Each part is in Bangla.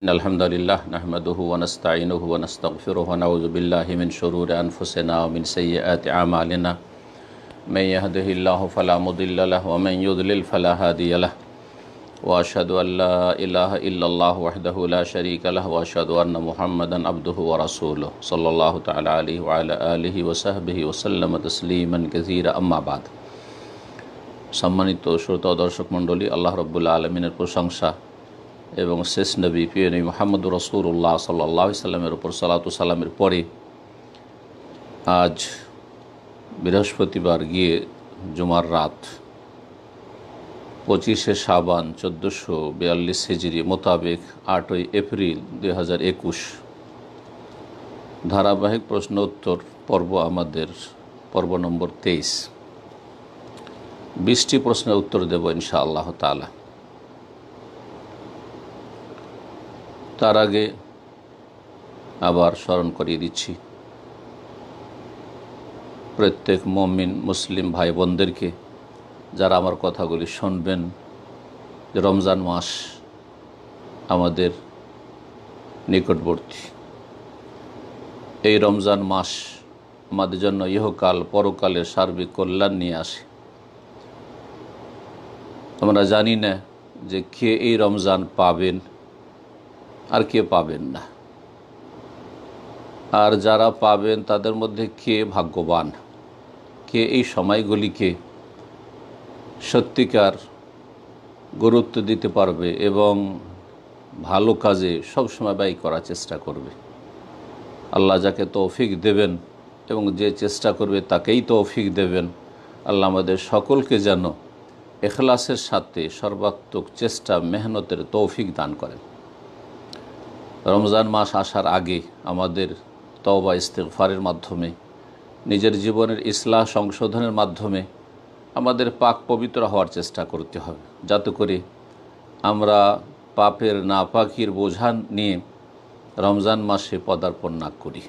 अल्हम्दुलिल्लाह नहमदुहु व नस्तईनुहु व नस्तगफिरुहु व नऊज़ु बिल्लाहि मिन शुरूरि अनफुसिना व मिन सय्यिआति अमालिना मन यहदिहिल्लाहु फला मुदिल्ल लहु व मन युद्लिल फला हादिय लहु व अशहदु अल्ला इलाहा इल्लल्लाह वहदहु ला शरीका लहु व अशहदु अन्न मुहम्मदन अब्दुहु व रसूलुहु सल्लल्लाहु तआला अलैहि व अला आलिहि व सहबिहि व सल्लम तस्लीमन कसीरा अम्मा बाद। सम्मानित श्रोता ও দর্শক মণ্ডলী, আল্লাহ রাব্বুল আলামিনের প্রশংসা এবং শেষ নবী প্রিয় নবী মুহাম্মদুর রাসূলুল্লাহ সাল্লাল্লাহু আলাইহি সাল্লামের উপর সালাতু সালামের পরে আজ বৃহস্পতিবার গিয়ে জুমার রাত 25শে শাবান 1442 হিজরি মোতাবেক 8ই এপ্রিল 2021 ধারাবাহিক প্রশ্ন উত্তর পর্ব, আমাদের পর্ব নম্বর 23। 20টি প্রশ্নের উত্তর দেব ইনশাআল্লাহ তাআলা। তার আগে আবার স্মরণ করিয়ে দিচ্ছি প্রত্যেক মুমিন মুসলিম ভাই বোনদেরকে, যারা আমার কথাগুলি শুনবেন, যে রমজান মাস আমাদের নিকটবর্তী। এই রমজান মাস আমাদের জন্য ইহকাল পরকালের সার্বিক কল্যাণ নিয়ে আসে। আমরা জানি না যে কে এই রমজান পাবেন আর কে পাবেন না, আর যারা পাবেন তাদের মধ্যে কে ভাগ্যবান, কে এই সময়গুলিকে সত্যিকার গুরুত্ব দিতে পারবে এবং ভালো কাজে সবসময় ব্যয় করার চেষ্টা করবে। আল্লাহ যাকে তৌফিক দেবেন এবং যে চেষ্টা করবে তাকেই তৌফিক দেবেন। আল্লাহ আমাদের সকলকে যেন ইখলাসের সাথে সর্বাত্মক চেষ্টা মেহনতের তৌফিক দান করেন। রমজান মাস আসার আগে আমাদের তওবা ইস্তিগফারের মাধ্যমে, নিজের জীবনের ইসলাহ সংশোধনের মাধ্যমে আমাদের পাক পবিত্র হওয়ার চেষ্টা করতে হবে, যাতে করে আমরা পাপের নাপাকির বোঝা নিয়ে রমজান মাসে পদার্পণ না করি।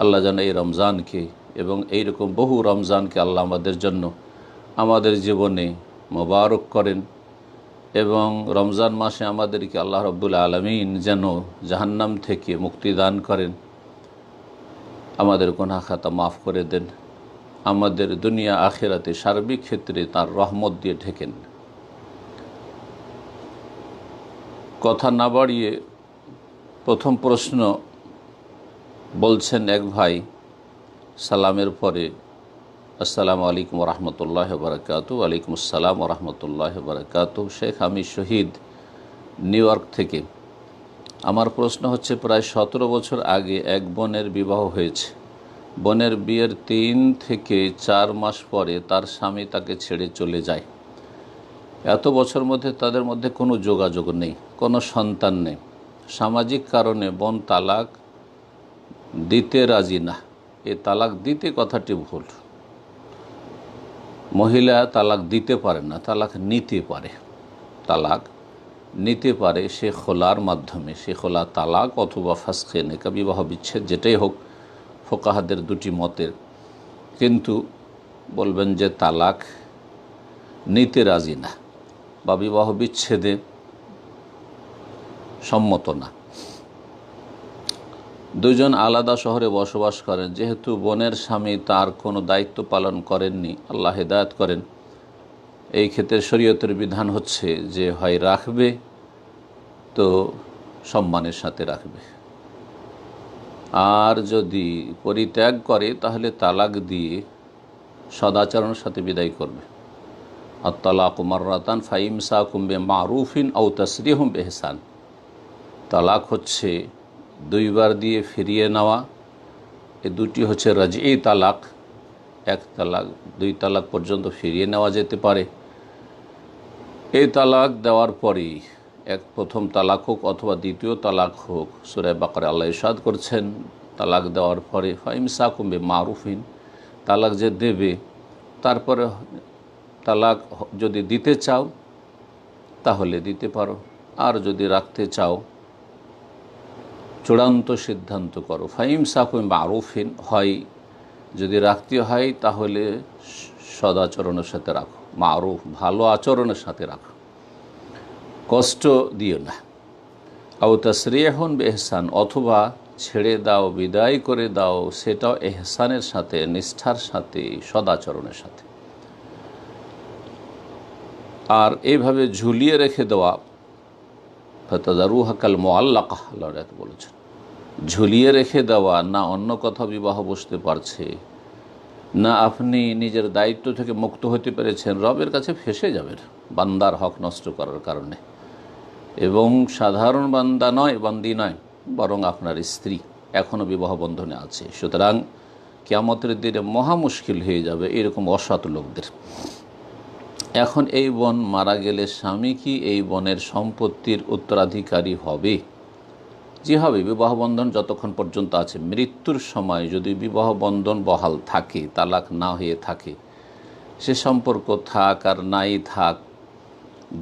আল্লাহ যেন এই রমজানকে এবং এইরকম বহু রমজানকে আল্লাহ আমাদের জন্য আমাদের জীবনে মোবারক করেন এবং রমজান মাসে আমাদেরকে আল্লাহ রাব্বুল আলামিন যেন জাহান্নাম থেকে মুক্তি দান করেন, আমাদের গুনাহ খাতা মাফ করে দেন, আমাদের দুনিয়া আখিরাতে সার্বিক ক্ষেত্রে তার রহমত দিয়ে ঢেকেন। কথা না বাড়িয়ে প্রথম প্রশ্ন বলছেন এক ভাই সালামের পরে, আসসালামু আলাইকুম রহমতুল্লাহ বারাকাতু। ওয়ালাইকুম আসসালাম রহমতুল্লাহ বারাকাতু। শেখ আমি শহীদ, নিউ ইয়র্ক থেকে। আমার প্রশ্ন হচ্ছে, প্রায় 17 বছর আগে এক বোনের বিবাহ হয়েছে। বোনের বিয়ের 3 থেকে 4 মাস পরে তার স্বামী তাকে ছেড়ে চলে যায়। এত বছর মধ্যে তাদের মধ্যে কোনো যোগাযোগ নেই, কোনো সন্তান নেই। সামাজিক কারণে বোন তালাক দিতে রাজি না। এ তালাক দিতে কথাটি ভুল। মহিলা তালাক দিতে পারে না, তালাক নিতে পারে। তালাক নিতে পারে সে খোলার মাধ্যমে, সে খোলা তালাক অথবা ফাসখে নেকা, বিবাহ বিচ্ছেদ যেটাই হোক, ফোকাহাদের দুটি মতের। কিন্তু বলবেন যে তালাক নিতে রাজি না বা বিবাহ বিচ্ছেদে সম্মত না। দুজন আলাদা শহরে বসবাস করেন। যেহেতু বোনের স্বামী তার কোনো দায়িত্ব পালন করেননি, আল্লাহ হেদায়েত করেন, এই ক্ষেত্রে শরীয়তের বিধান হচ্ছে যে হয় রাখবে তো সম্মানের সাথে রাখবে, আর যদি পরিত্যাগ করে তাহলে তালাক দিয়ে সদাচরণের সাথে বিদায় করবে। আত-তালাকু মাররাতান ফাইমসাকুম বিমারুফিন আও তাসরিহুম বিইহসান। তালাক হচ্ছে 2 বার দিয়ে ফিরিয়ে নেওয়া। এই দুটি হচ্ছে রাজঈ তালাক। 1 তালাক 2 তালাক পর্যন্ত ফিরিয়ে নেওয়া যেতে পারে। এই তালাক দেওয়ার পরেই, প্রথম তালাক হোক অথবা দ্বিতীয় তালাক হোক, সূরা বাকারা আল্লাহ ইরশাদ করছেন তালাক দেওয়ার পরে ফাইমসাকুম বিমারুফিন, তালাক যে দেবে তারপরে তালাক যদি দিতে চাও তাহলে দিতে পারো, আর যদি রাখতে চাও চূড়ান্ত সিদ্ধান্ত করো। ফাইমসাকুম বিমারুফিন, হয় যদি রাখতে হয় তাহলে সদাচরণের সাথে রাখো, মারুফ ভালো আচরণের সাথে রাখো, কষ্ট দিও না। আও তাসরিহুন বিইহসান, অথবা ছেড়ে দাও, বিদায় করে দাও, সেটাও এহসানের সাথে, নিষ্ঠার সাথে, সদাচরণের সাথে। আর এইভাবে ঝুলিয়ে রেখে দেওয়া, ফাতাযারুহা কাল মুআল্লাকা, আল্লাহ বলেছেন, ঝুলিয়ে রেখে দেওয়া, না অন্য কথা বিবাহ বসতে পারছে, না আপনি নিজের দায়িত্ব থেকে মুক্ত হতে পেরেছেন, রবের কাছে ফেঁসে যাবেন বান্দার হক নষ্ট করার কারণে। এবং সাধারণ বান্দা নয়, বান্দি নয়, বরং আপনার স্ত্রী এখনও বিবাহ বন্ধনে আছে। সুতরাং কিয়ামতের দিনে মহা মুশকিল হয়ে যাবে এরকম অসৎ লোকদের। এখন এই বোন মারা গেলে স্বামী কি এই বোনের সম্পত্তির উত্তরাধিকারী হবে? জি হবে, বিবাহ বন্ধন যতক্ষণ পর্যন্ত আছে। মৃত্যুর সময় যদি বিবাহ বন্ধন বহাল থাকে, তালাক না হয়ে থাকে, সে সম্পর্ক থাক আর নাই থাক,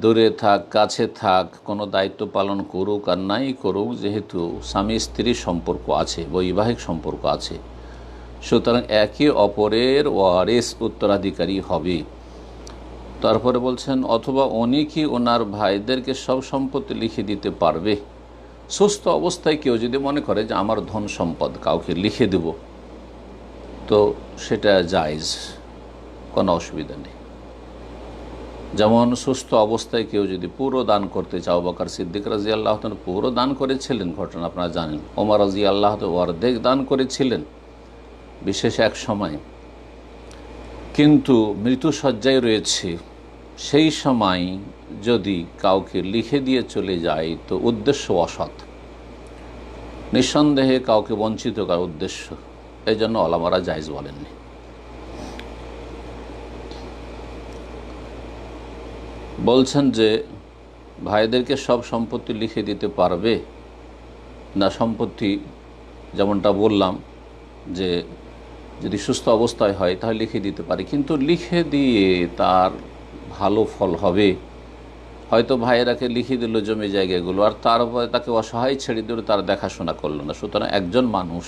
দূরে থাক কাছে থাক, কোনো দায়িত্ব পালন করুক আর নাই করুক, যেহেতু স্বামী স্ত্রীর সম্পর্ক আছে, বৈবাহিক সম্পর্ক আছে, সুতরাং একে অপরের ওয়ারিস উত্তরাধিকারী হবে। তারপরে বলছেন, অথবা উনি কি ওনার ভাইদেরকে সব সম্পত্তি লিখে দিতে পারবে? সুস্থ অবস্থায় কেউ যদি মনে করে যে আমার ধন সম্পদ কাউকে লিখে দেব, তো সেটা জায়েজ, কোনো অসুবিধা নেই। যেমন সুস্থ অবস্থায় কেউ যদি পুরো দান করতে চাও, আবু বকর সিদ্দিক রাদিয়াল্লাহু তাআলা পুরো দান করেছিলেন, ঘটনা আপনারা জানেন। ওমর রাদিয়াল্লাহু তাআলা অর্ধেক দান করেছিলেন বিশেষ এক সময়, কিন্তু মৃত্যুশয্যায় রয়েছে, সেই সময় যদি কাউকে লিখে দিয়ে চলে যায় তো উদ্দেশ্য অসৎ, নিঃসন্দেহে কাউকে বঞ্চিত করার উদ্দেশ্য, এই জন্য ওলামারা জায়েজ বলেননি। বলছেন যে ভাইদেরকে সব সম্পত্তি লিখে দিতে পারবে না? সম্পত্তি যেমনটা বললাম যে যদি সুস্থ অবস্থায় হয় তাহলে লিখে দিতে পারে, কিন্তু লিখে দিয়ে তার ভালো ফল হবে? হয়তো ভাইয়েরাকে লিখে দিল জমি জায়গাগুলো, আর তারপরে তাকে অসহায় ছেড়ে দিল, তার দেখাশোনা করলো না। সুতরাং একজন মানুষ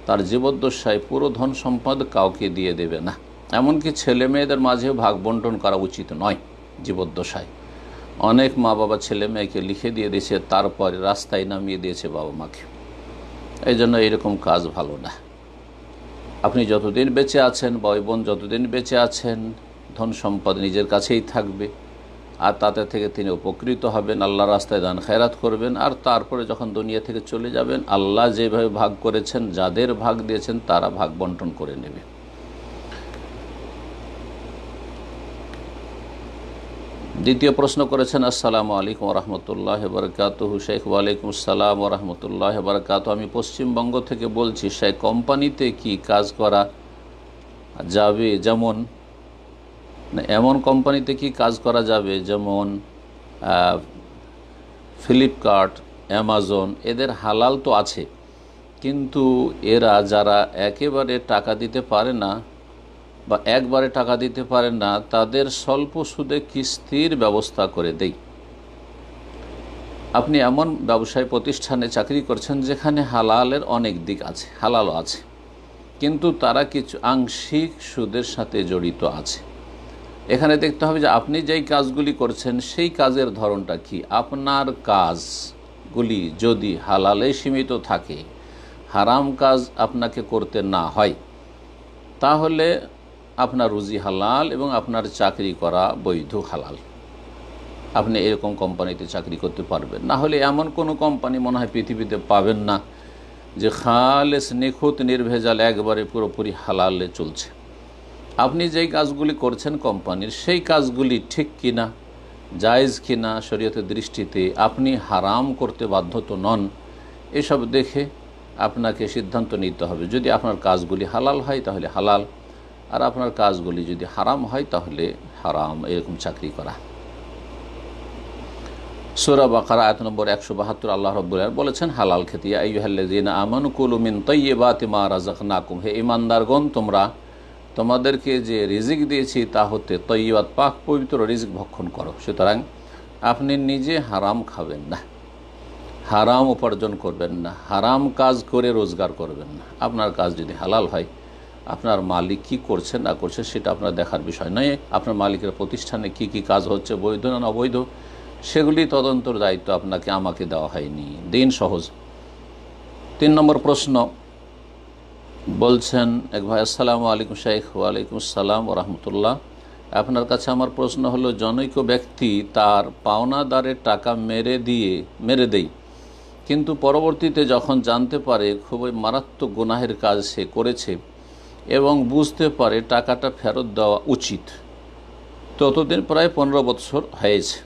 তার জীবদ্দশায় পুরো ধন সম্পদ কাউকে দিয়ে দেবে না, এমনকি ছেলে মেয়েদের মাঝেও ভাগ বন্টন করা উচিত নয়। জীবদ্দশায় অনেক মা বাবা ছেলে মেয়েকে লিখে দিয়ে দিয়েছে, তারপরে রাস্তায় নামিয়ে দিয়েছে বাবা মাকে। এই জন্য এরকম কাজ ভালো না। আপনি যতদিন বেঁচে আছেন, ভাই বোন যতদিন বেঁচে আছেন, ধন সম্পদ নিজের কাছেই থাকবে, আর তাতে থেকে তিনি উপকৃত হবেন, আল্লাহর রাস্তায় দান খেরাত করবেন, আর তারপরে যখন দুনিয়া থেকে চলে যাবেন, আল্লাহ যেভাবে ভাগ করেছেন, যাদের ভাগ দিয়েছেন তারা ভাগ বন্টন করে নেবে। দ্বিতীয় প্রশ্ন করেছেন, আসসালামু আলাইকুম রহমতুল্লাহ বারকাতুহু। শেখ, ওয়ালাইকুম আসসালাম রহমতুল্লাহ বারকাতুহু। আমি পশ্চিমবঙ্গ থেকে বলছি, শেখ, কোম্পানিতে কি কাজ করা যাবে? যেমন এমন কোম্পানিতে কি কাজ করা যাবে যেমন ফ্লিপকার্ট, অ্যামাজন, এদের হালাল তো আছে, কিন্তু এরা যারা একেবারে টাকা দিতে পারে না বা একবারে টাকা দিতে পারে না, তাদের স্বল্প সুদে কিস্তির ব্যবস্থা করে দেয়। আপনি এমন ব্যবসায় প্রতিষ্ঠানে চাকরি করছেন যেখানে হালালের অনেক দিক আছে, হালালও আছে, কিন্তু তারা কিছু আংশিক সুদের সাথে জড়িত আছে। এখানে দেখতে হবে যে আপনি যেই কাজগুলি করছেন সেই কাজের ধরনটা কি। আপনার কাজগুলি যদি হালালে সীমিত থাকে, হারাম কাজ আপনাকে করতে না হয়, তাহলে আপনার রুজি হালাল এবং আপনার চাকরি করা বৈধ হালাল। আপনি এরকম কোম্পানিতে চাকরি করতে পারবেন। না হলে এমন কোনো কোম্পানি মনে হয় পৃথিবীতে পাবেন না যে খালেস নিখুঁত নির্ভেজাল একবারে পুরোপুরি হালালে চলছে। আপনি যেই কাজগুলি করছেন কোম্পানির, সেই কাজগুলি ঠিক কিনা, জায়েজ কিনা শরীয়তের দৃষ্টিতে, আপনি হারাম করতে বাধ্য তো নন, এসব দেখে আপনাকে সিদ্ধান্ত নিতে হবে। যদি আপনার কাজগুলি হালাল হয় তাহলে হালাল, আর আপনার কাজগুলি যদি হারাম হয় তাহলে হারাম, এরকম চাকরি করা। সূরা বাকারা আয়াত নম্বর 172 আল্লাহ রাব্বুল আলামিন বলেছেন হালাল খেতে, ইয়া আইয়ুহাল্লাযীনা আমানু কুলু মিন তাইয়্যিবাতি মা রাযাকনাকুম, হে ঈমানদারগণ, তোমাদেরকে যে রিজিক দিয়েছি তা হতে তৈয়বাত, পাক পবিত্র রিজিক ভক্ষণ করো। সুতরাং আপনি নিজে হারাম খাবেন না, হারাম উপার্জন করবেন না, হারাম কাজ করে রোজগার করবেন না। আপনার কাজ যদি হালাল হয়, আপনার মালিক কি করছে না করছে সেটা আপনার দেখার বিষয় নয়। আপনার মালিকের প্রতিষ্ঠানে কি কি কাজ হচ্ছে, বৈধ না অবৈধ, সেগুলি তদন্তর দায়িত্ব আপনাকে আমাকে দেওয়া হয়নি। দিন সহজ। 3 নম্বর প্রশ্ন বলছেন এক ভাই, আসসালামু আলাইকুম শেখ। ওয়ালাইকুম আসসালাম ওয়া রাহমাতুল্লাহ। আপনার কাছে আমার প্রশ্ন হলো, জনৈক ব্যক্তি তার পাওনাদারের টাকা মেরে দেয়, কিন্তু পরবর্তীতে যখন জানতে পারে খুবই মারাত্মক গুনাহের কাজ সে করেছে এবং বুঝতে পারে টাকাটা ফেরত দেওয়া উচিত, ততদিন প্রায় 15 বছর হয়েছে,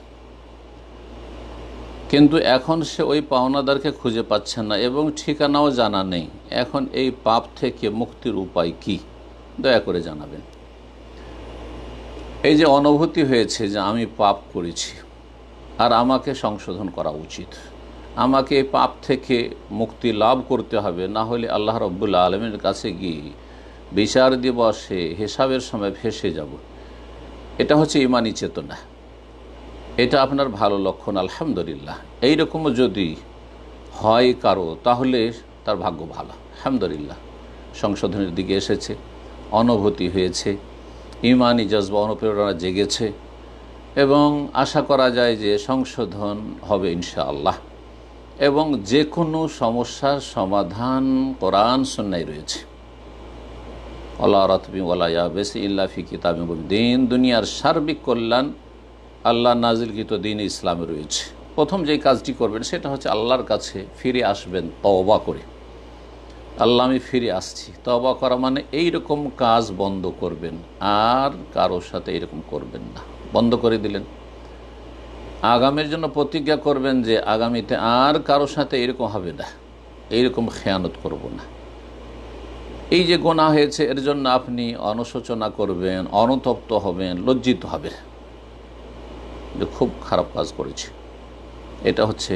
কিন্তু এখন সে ওই পাওনাদারকে খুঁজে পাচ্ছে না এবং ঠিকানাও জানা নেই। এখন এই পাপ থেকে মুক্তির উপায় কি, দয়া করে জানাবেন। এই যে অনুভূতি হয়েছে যে আমি পাপ করেছি আর আমাকে সংশোধন করা উচিত, আমাকে এই পাপ থেকে মুক্তি লাভ করতে হবে, না হলে আল্লাহ রাব্বুল আলামিনের কাছে গিয়ে বিচার দিবসে হিসাবের সময় ফেঁসে যাব। এটা হচ্ছে ঈমানি চেতনা, এটা আপনার ভালো লক্ষণ, আলহামদুলিল্লাহ। এইরকমও যদি হয় কারো, তাহলে তার ভাগ্য ভালো, আলহামদুলিল্লাহ। সংশোধনের দিকে এসেছে, অনুভূতি হয়েছে, ঈমানি জজবা অনুপ্রেরণা জেগেছে এবং আশা করা যায় যে সংশোধন হবে ইনশাআল্লাহ। এবং যে কোনো সমস্যার সমাধান কোরআন সুন্নাহয় রয়েছে। আল্লাহ রাতবি ওয়ালা ইয়াবিস ইল্লা ফি কিতাবিম মুবিন। দুনিয়ার সার্বিক কল্যাণ আল্লাহ নাজিলকৃত দ্বীন ইসলামে রয়েছে। প্রথম যে কাজটি করবেন সেটা হচ্ছে আল্লাহর কাছে ফিরে আসবেন তওবা করে। আল্লাহ, আমি ফিরে আসছি। তওবা করা মানে এইরকম কাজ বন্ধ করবেন, আর কারোর সাথে এরকম করবেন না, বন্ধ করে দিলেন। আগামীর জন্য প্রতিজ্ঞা করবেন যে আগামীতে আর কারোর সাথে এরকম হবে না, এইরকম খেয়ানত করব না। এই যে গোনাহ হয়েছে এর জন্য আপনি অনুশোচনা করবেন, অনুতপ্ত হবেন, লজ্জিত হবেন যে খুব খারাপ কাজ করেছি। এটা হচ্ছে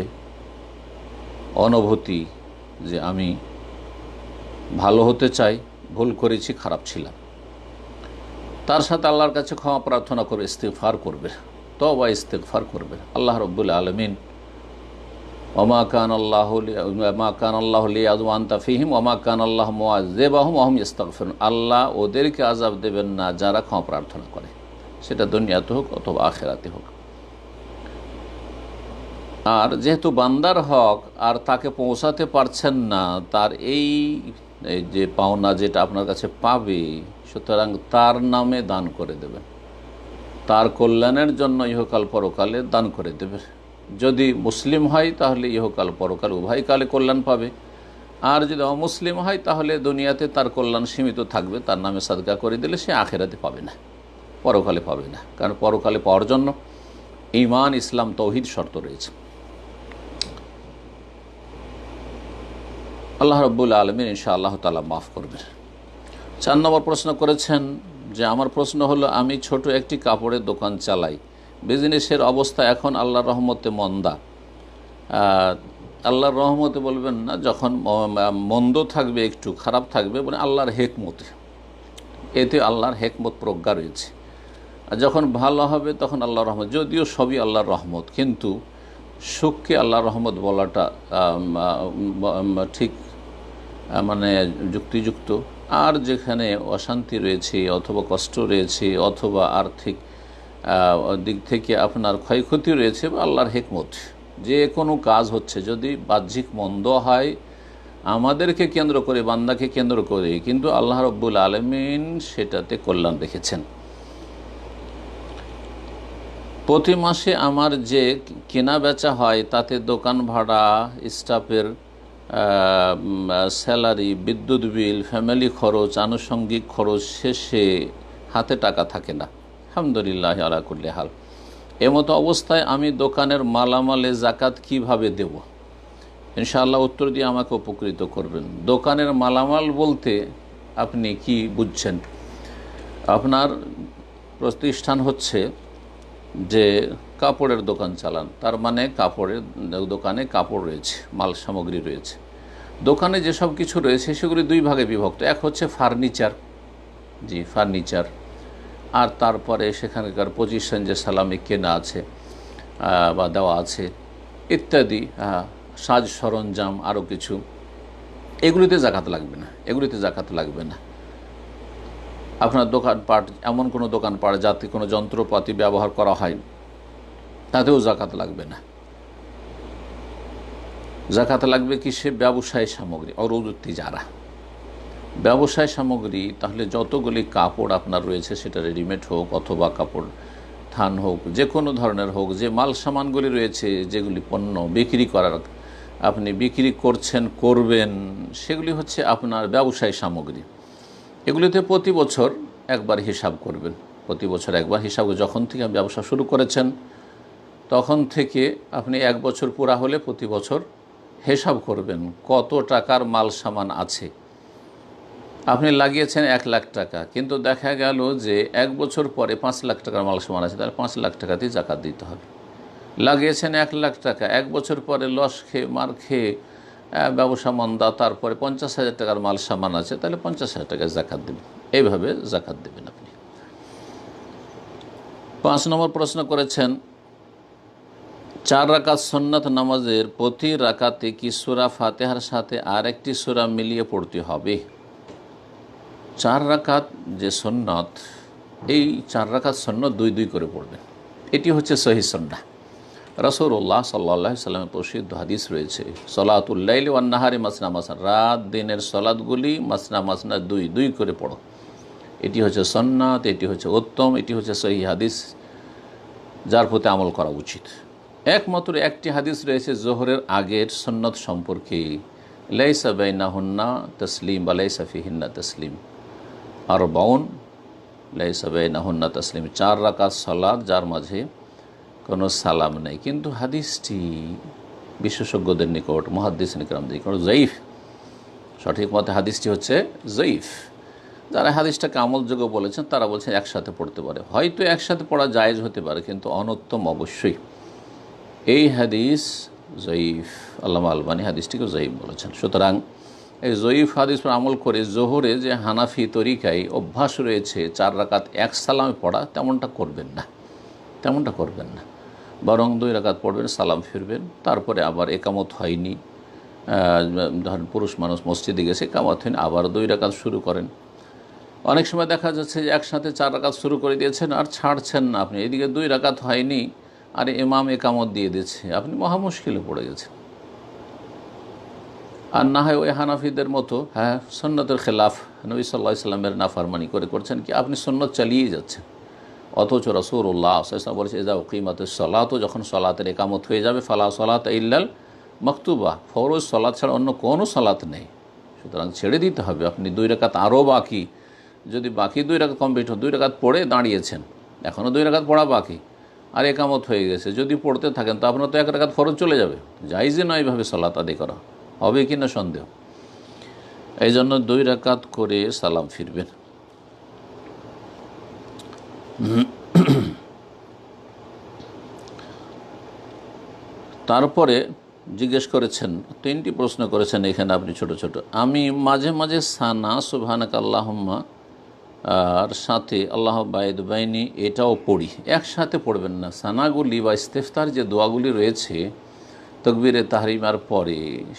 অনুভূতি যে আমি ভালো হতে চাই, ভুল করেছি, খারাপ ছিলাম। তার সাথে আল্লাহর কাছে ক্ষমা প্রার্থনা করবে, ইস্তিগফার করবে, তওবা ইস্তিগফার করবে। আল্লাহ রাব্বুল আলামিন ওমা কান আল্লাহু লিয়াযলিমা আনতা ফীহিম ওমা কান আল্লাহু মুআযযিবাহুম ওয়া হুম ইস্তাগফিরুন। আল্লাহ ওদেরকে আযাব দেবেন না যারা ক্ষমা প্রার্থনা করে, সেটা দুনিয়াতে হোক অথবা আখিরাতে হোক। আর যেহেতু বান্দার হক আর তাকে পৌঁছাতে পারছেন না, তার এই যে পাওনা যেটা আপনার কাছে পাবে, সুতরাং তার নামে দান করে দেবেন, তার কল্যাণের জন্য ইহকাল পরকালে দান করে দেবে। যদি মুসলিম হয় তাহলে ইহকাল পরকাল উভয় কালে কল্যাণ পাবে, আর যদি অমুসলিম হয় তাহলে দুনিয়াতে তার কল্যাণ সীমিত থাকবে, তার নামে সাদকা করে দিলে সে আখিরাতে পাবে না, পরকালে পাবে না। কারণ পরকালে পাওয়ার জন্য ঈমান, ইসলাম, তাওহীদ শর্ত রয়েছে। আল্লাহ রাব্বুল আলামিন ইনশাআল্লাহ তাআলা মাফ করবেন। 4 নম্বর প্রশ্ন করেছেন যে আমার প্রশ্ন হলো, আমি ছোট একটি কাপড়ের দোকান চালাই, বিজনেসের অবস্থা এখন আল্লাহর রহমতে মন্দা। আল্লাহর রহমতে বলবেন না, যখন মন্দ থাকবে, একটু খারাপ থাকবে, মানে আল্লাহর হেকমতে, এতে আল্লাহর হেকমত প্রজ্ঞা রয়েছে। আর যখন ভালো হবে তখন আল্লাহর রহমত, যদিও সবই আল্লাহর রহমত, কিন্তু সুখকে আল্লাহর রহমত বলাটা ঠিক মানে যুক্তিযুক্ত। আর যেখানে অশান্তি রয়েছে অথবা কষ্ট রয়েছে অথবা আর্থিক দিক থেকে আপনার ক্ষয়ক্ষতি রয়েছে, বা আল্লাহর হিকমত, যে কোনো কাজ হচ্ছে যদি বাহ্যিক মন্দ হয় আমাদেরকে কেন্দ্র করে, বান্দাকে কেন্দ্র করে, কিন্তু আল্লাহ রাব্বুল আলামিন সেটাতে কল্যাণ রেখেছেন। প্রতি মাসে আমার যে কেনা বেচা হয় তাতে দোকান ভাড়া, স্টাফের স্যালারি, বিদ্যুৎ বিল, ফ্যামিলি খরচ, আনুষঙ্গিক খরচ শেষে হাতে টাকা থাকে না। আলহামদুলিল্লাহ আলা কুল্লি হাল। এমতো অবস্থায় আমি দোকানের মালামালে জাকাত কিভাবে দেব? ইনশাআল্লাহ উত্তর দিয়ে আমাকে উপকৃত করবেন। দোকানের মালামাল বলতে আপনি কি বুঝছেন? আপনার প্রতিষ্ঠান হচ্ছে যে কাপড়ের দোকান চালান, তার মানে কাপড়ের দোকানে কাপড় রয়েছে, মাল সামগ্রী রয়েছে। দোকানে যেসব কিছু রয়েছে সেগুলি 2 ভাগে বিভক্ত। এক হচ্ছে ফার্নিচার, জি ফার্নিচার, আর তারপরে সেখানকার পজিশন যে সালামি কেনা আছে বা দেওয়া আছে ইত্যাদি, সাজ সরঞ্জাম, আরও কিছু, এগুলিতে জাকাত লাগবে না, এগুলিতে জাকাত লাগবে না। আপনার দোকানপাট এমন কোনো দোকানপাট যাতে কোনো যন্ত্রপাতি ব্যবহার করা হয় তাতেও জাকাত লাগবে না। জাকাত লাগবে কিসে? ব্যবসায় সামগ্রী, অরুদুত্তি যারা ব্যবসায় সামগ্রী, তাহলে যতগুলি কাপড় আপনার রয়েছে, সেটা রেডিমেড হোক অথবা কাপড় থান হোক, যে কোনো ধরনের হোক, যে মাল সামানগুলি রয়েছে, যেগুলি পণ্য বিক্রি করার আপনি বিক্রি করছেন, করবেন, সেগুলি হচ্ছে আপনার ব্যবসায় সামগ্রী। এগুলিতে প্রতি বছর একবার হিসাব করবেন। প্রতি বছর একবার হিসাব, যখন থেকে ব্যবসা শুরু করেছেন তখন থেকে আপনি 1 বছর পুরা হলে প্রতি বছর হিসাব করবেন কত টাকার মাল সামান আছে। আপনি লাগিয়েছেন 1 লাখ টাকা, কিন্তু দেখা গেল যে 1 বছর পরে 5 লাখ টাকার মাল সামান আছে, তাহলে 5 লাখ টাকাতেই জাকাত দিতে হবে। লাগিয়েছেন 1 লাখ টাকা, 1 বছর পরে লস খেয়ে, মার খেয়ে, ব্যবসা মন্দা, তারপরে 50,000 টাকার মাল সামান আছে, তাহলে 50,000 টাকায় জাকাত দেবেন। এইভাবে জাকাত দেবেন আপনি। 5 নম্বর প্রশ্ন করেছেন, 4 রাকাত সুন্নাত নামাজের প্রতি রাকাতে কি সূরা ফাতিহার সাথে আর একটি সূরা মিলিয়ে পড়তে হবে? 4 রাকাত যে সুন্নাত, এই 4 রাকাত সুন্নাত 2 করে পড়বেন। এটি হচ্ছে সহিহ সুন্নাহ। রাসূলুল্লাহ সাল্লাল্লাহু আলাইহি ওয়াসাল্লামের প্রসিদ্ধ হাদিস রয়েছে, সলাতুল লাইলি ওয়ান নাহারি মাসনা মাসনা, রাত দিনের সলাতগুলি মাসনা মাসনা 2 করে পড়ো। এটি হচ্ছে সুন্নাত, এটি হচ্ছে উত্তম, এটি হচ্ছে সহিহ হাদিস, যার প্রতি আমল করা উচিত। একমাত্র একটি হাদিস রয়েছে যোহরের আগের সুন্নত সম্পর্কে, লাইসা বাইনাহুন্না তাসলিম বা লাইসা ফিহিন্না তাসলিম, আরবাউন লাইসা বাইনাহুন্না তাসলিম, 4 রাকাত সালাত যার মাঝে কোনো সালাম নেই। কিন্তু হাদিসটি বিশেষজ্ঞদের নিকট, মুহাদ্দিসিন কিরামদের নিকট জয়ীফ। সঠিক মতে হাদিসটি হচ্ছে জয়ীফ। যারা হাদিসটাকে আমলযোগ্য বলেছেন তারা বলছেন একসাথে পড়তে পারে, হয়তো একসাথে পড়া জায়েজ হতে পারে, কিন্তু অনুত্তম অবশ্যই। এই হাদিস জয়ীফ, আল্লামা আলবানী হাদিসটিকে জয়ীফ বলেছেন। সুতরাং এই জয়ীফ হাদিস পর আমল করে জোহরে যে হানাফি তরিকায় অভ্যাস রয়েছে 4 রাকাত 1 সালামে পড়া, তেমনটা করবেন না, বরং 2 রাকাত পড়বেন, সালাম ফিরবেন, তারপরে আবার একামত হয়নি, ধরেন পুরুষ মানুষ মসজিদে গেছে, একামত হয়নি, আবার 2 রাকাত শুরু করেন। অনেক সময় দেখা যাচ্ছে যে একসাথে 4 রাকাত শুরু করে দিয়েছেন আর ছাড়ছেন না আপনি, এদিকে 2 রাকাত হয়নি আর ইমাম একামত দিয়ে দিচ্ছে, আপনি মহা মুশকিলে পড়ে গেছেন। আর না হয় ওই হানাফিদের মতো সুন্নতের খেলাফ, নবী সাল্লাল্লাহু আলাইহি ওয়াসাল্লামের নাফরমানি করছেন কি, আপনি সুন্নত চালিয়ে যাচ্ছেন, অথচ রাসূলুল্লাহ সাল্লাল্লাহু আলাইহি ওয়াসাল্লাম বলেছে, ইযা উকিমাতুস সালাতু, যখন সালাতের একামত হয়ে যাবে, ফালা সালাতা ইল্লাল মাকতুবা, ফরজ সালাত ছাড়া অন্য কোনো সালাত নেই। সুতরাং ছেড়ে দিতে হবে। আপনি 2 রাকাত আরও বাকি, যদি বাকি 2 রাকাত কমপ্লিট হয়, 2 রাকাত পড়ে দাঁড়িয়েছেন, এখনও 2 রাকাত পড়া বাকি, আর একামত হয়ে গেছে, যদি পড়তে থাকেন তো আপনার তো 1 রাকাত ফরজ চলে যাবে। জায়েজ নয় এভাবে সালাত আদায় করা, হবে কি না সন্দেহ। এই জন্য 2 রাকাত করে সালাম ফিরবেন। তারপরে জিজ্ঞেস করেছেন, 3টি প্রশ্ন করেছেন এখানে আপনি ছোট ছোট। আমি মাঝে মাঝে সানা সুবহানাকা আল্লাহুম্মা আর সাথে আল্লাহ বাইদ বাইনি এটাও পড়ি, একসাথে পড়বেন না। সানাগুলি বা ইস্তেফতার যে দোয়াগুলি রয়েছে তাকবীরে তাহরিমার পরে,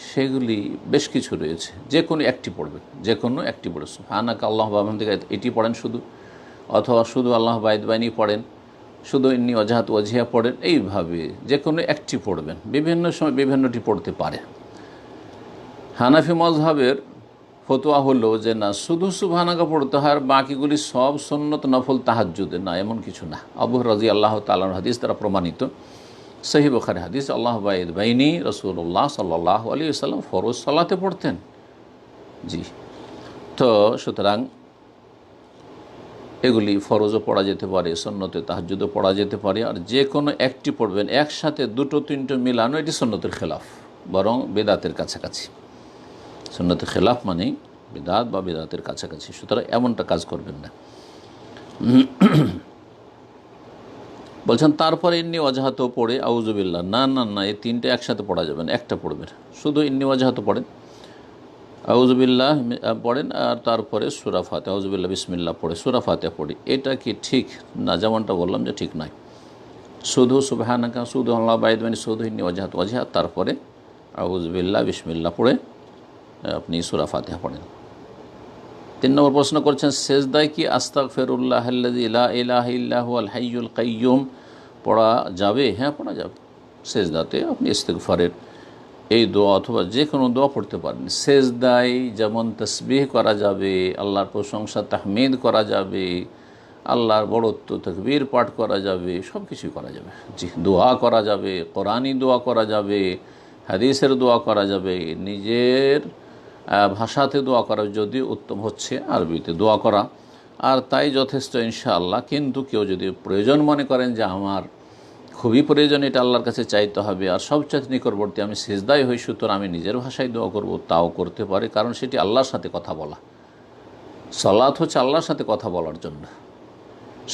সেগুলি বেশ কিছু রয়েছে, যে কোনো একটি পড়বেন, যে কোনো একটি পড়ে সুবহানাকা আল্লাহু ওয়া বিহামদিকা এটি পড়েন শুধু, অথবা শুধু আল্লাহ বাইদ বাইনি পড়েন, শুধু ইন্নি ওয়াজহাতু ওয়াজহিয়া পড়েন, এইভাবে যে কোনো একটি পড়বেন। বিভিন্ন সময় বিভিন্নটি পড়তে পারে। হানাফি মাজহাবের ফতোয়া হলো যে না, শুধু সুবহানাকা পড়তে হয় আর বাকিগুলি সব সুন্নত নফল তাহাজ্জুদে, না এমন কিছু না। আবু রাদিয়াল্লাহু তাআলার হাদিস দ্বারা প্রমাণিত, সহিহ বুখারী হাদিস, আল্লাহ বাইদ বাইনি রাসূলুল্লাহ সাল্লাল্লাহু আলাইহি ওয়াসাল্লাম ফরজ সালাতে পড়তেন। জি, তো সুতরাং এগুলি ফরজও পড়া যেতে পারে, সুন্নতে তাহাজ্জুদও পড়া যেতে পারে, আর যে কোনো একটি পড়বেন। একসাথে 2-3 মিলানো এটি সুন্নতের খেলাফ, বরং বেদাতের কাছাকাছি। সুন্নতের খেলাফ মানেই বেদাত বা বেদাতের কাছাকাছি, সুতরাং এমনটা কাজ করবেন না। বলছেন তারপরে ইন্নি ওয়াজহাতু পড়ে আউযুবিল্লাহ, না না না, এই 3টে একসাথে পড়া যাবে না, একটা পড়বেন। শুধু ইন্নি ওয়াজহাতু পড়েন, আউযুবিল্লাহ পড়েন, আর তারপরে সূরা ফাতিহা, আউযুবিল্লাহ বিসমিল্লাহ পড়ে সূরা ফাতিহা পড়ি। এটা কি ঠিক না? যেমনটা বললাম যে ঠিক নয়। শুধু সুবহানাকা, শুধু আল্লাহ বাইদ বাইনি, শুধু ইন্নি ওয়াজহাতু ওয়াজহিয়া, তারপরে আউযুবিল্লাহ বিসমিল্লাহ পড়ে আপনি সূরা ফাতিহা পড়েন। 3 নম্বর প্রশ্ন করছেন, সেজদায় কি আস্তাগফিরুল্লাহাল্লাযী লা ইলাহা ইল্লা হুয়াল হাইয়ুল কাইয়্যুম পড়া যাবে? হ্যাঁ, পড়া যাবে। সেজদাতে আপনি ইস্তিগফারের এই দোয়া অথবা যে কোনো দোয়া পড়তে পারেন। সেজদায় যেমন তাসবিহ করা যাবে, আল্লাহর প্রশংসা তাহমিদ করা যাবে, আল্লাহর বড়ত্ব তাকবীর পাঠ করা যাবে, সব কিছুই করা যাবে। জি, দোয়া করা যাবে, কোরআনি দোয়া করা যাবে, হাদিসের দোয়া করা যাবে, নিজের ভাষাতে দোয়া করা যদি উত্তম হচ্ছে আরবিতে দোয়া করা, আর তাই যথেষ্ট ইনশাআল্লাহ। কিন্তু কেউ যদি প্রয়োজন মনে করেন যে আমার খুবই প্রয়োজন, এটা আল্লাহর কাছে চাইতে হবে, আর সবচেয়ে নিকটবর্তী আমি সিজদায় হই, সুতরাং আমি নিজের ভাষায় দোয়া করব, তাও করতে পারে। কারণ সেটি আল্লাহর সাথে কথা বলা। সালাত হচ্ছে আল্লাহর সাথে কথা বলার জন্য,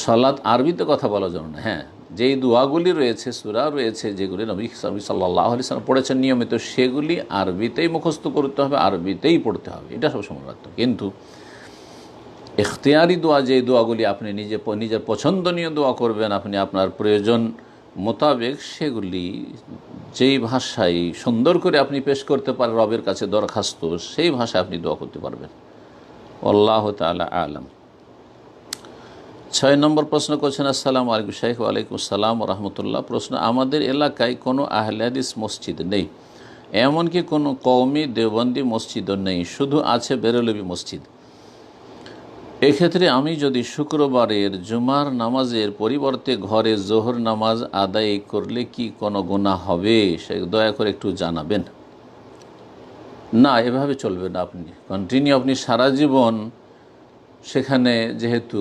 সালাত আরবিতে কথা বলার জন্য না। হ্যাঁ, যেই দোয়াগুলি রয়েছে, সূরা রয়েছে যেগুলি নবী সাল্লাল্লাহু আলাইহি ওয়াসাল্লাম পড়েছেন নিয়মিত, সেগুলি আরবিতেই মুখস্থ করতে হবে, আরবিতেই পড়তে হবে, এটা সবসময় রাখতে হবে। কিন্তু ইখতিয়ারি দোয়া, যে দোয়াগুলি আপনি নিজের পছন্দনীয় দোয়া করবেন, আপনি আপনার প্রয়োজন মোতাবেক, সেগুলি যেই ভাষায় সুন্দর করে আপনি পেশ করতে পারেন রবের কাছে দরখাস্ত, সেই ভাষায় আপনি দোয়া করতে পারবেন। আল্লাহু তাআলা আলাম। 6 নম্বর প্রশ্ন করছেন, আসসালামু আলাইকুম শাইখ। ওয়ালাইকুম আসসালাম ওয়া রাহমাতুল্লাহ। প্রশ্ন, আমাদের এলাকায় কোনো আহলে হাদিস মসজিদ নেই, এমনকি কোনো কওমি দেওবন্দি মসজিদও নেই, শুধু আছে বেরেলভি মসজিদ। এক্ষেত্রে আমি যদি শুক্রবারের জুমার নামাজের পরিবর্তে ঘরে জোহর নামাজ আদায় করলে কি কোনো গুনাহ হবে? সে দয়া করে একটু জানাবেন। না, এভাবে চলবে না। আপনি কন্টিনিউ আপনি সারা জীবন সেখানে, যেহেতু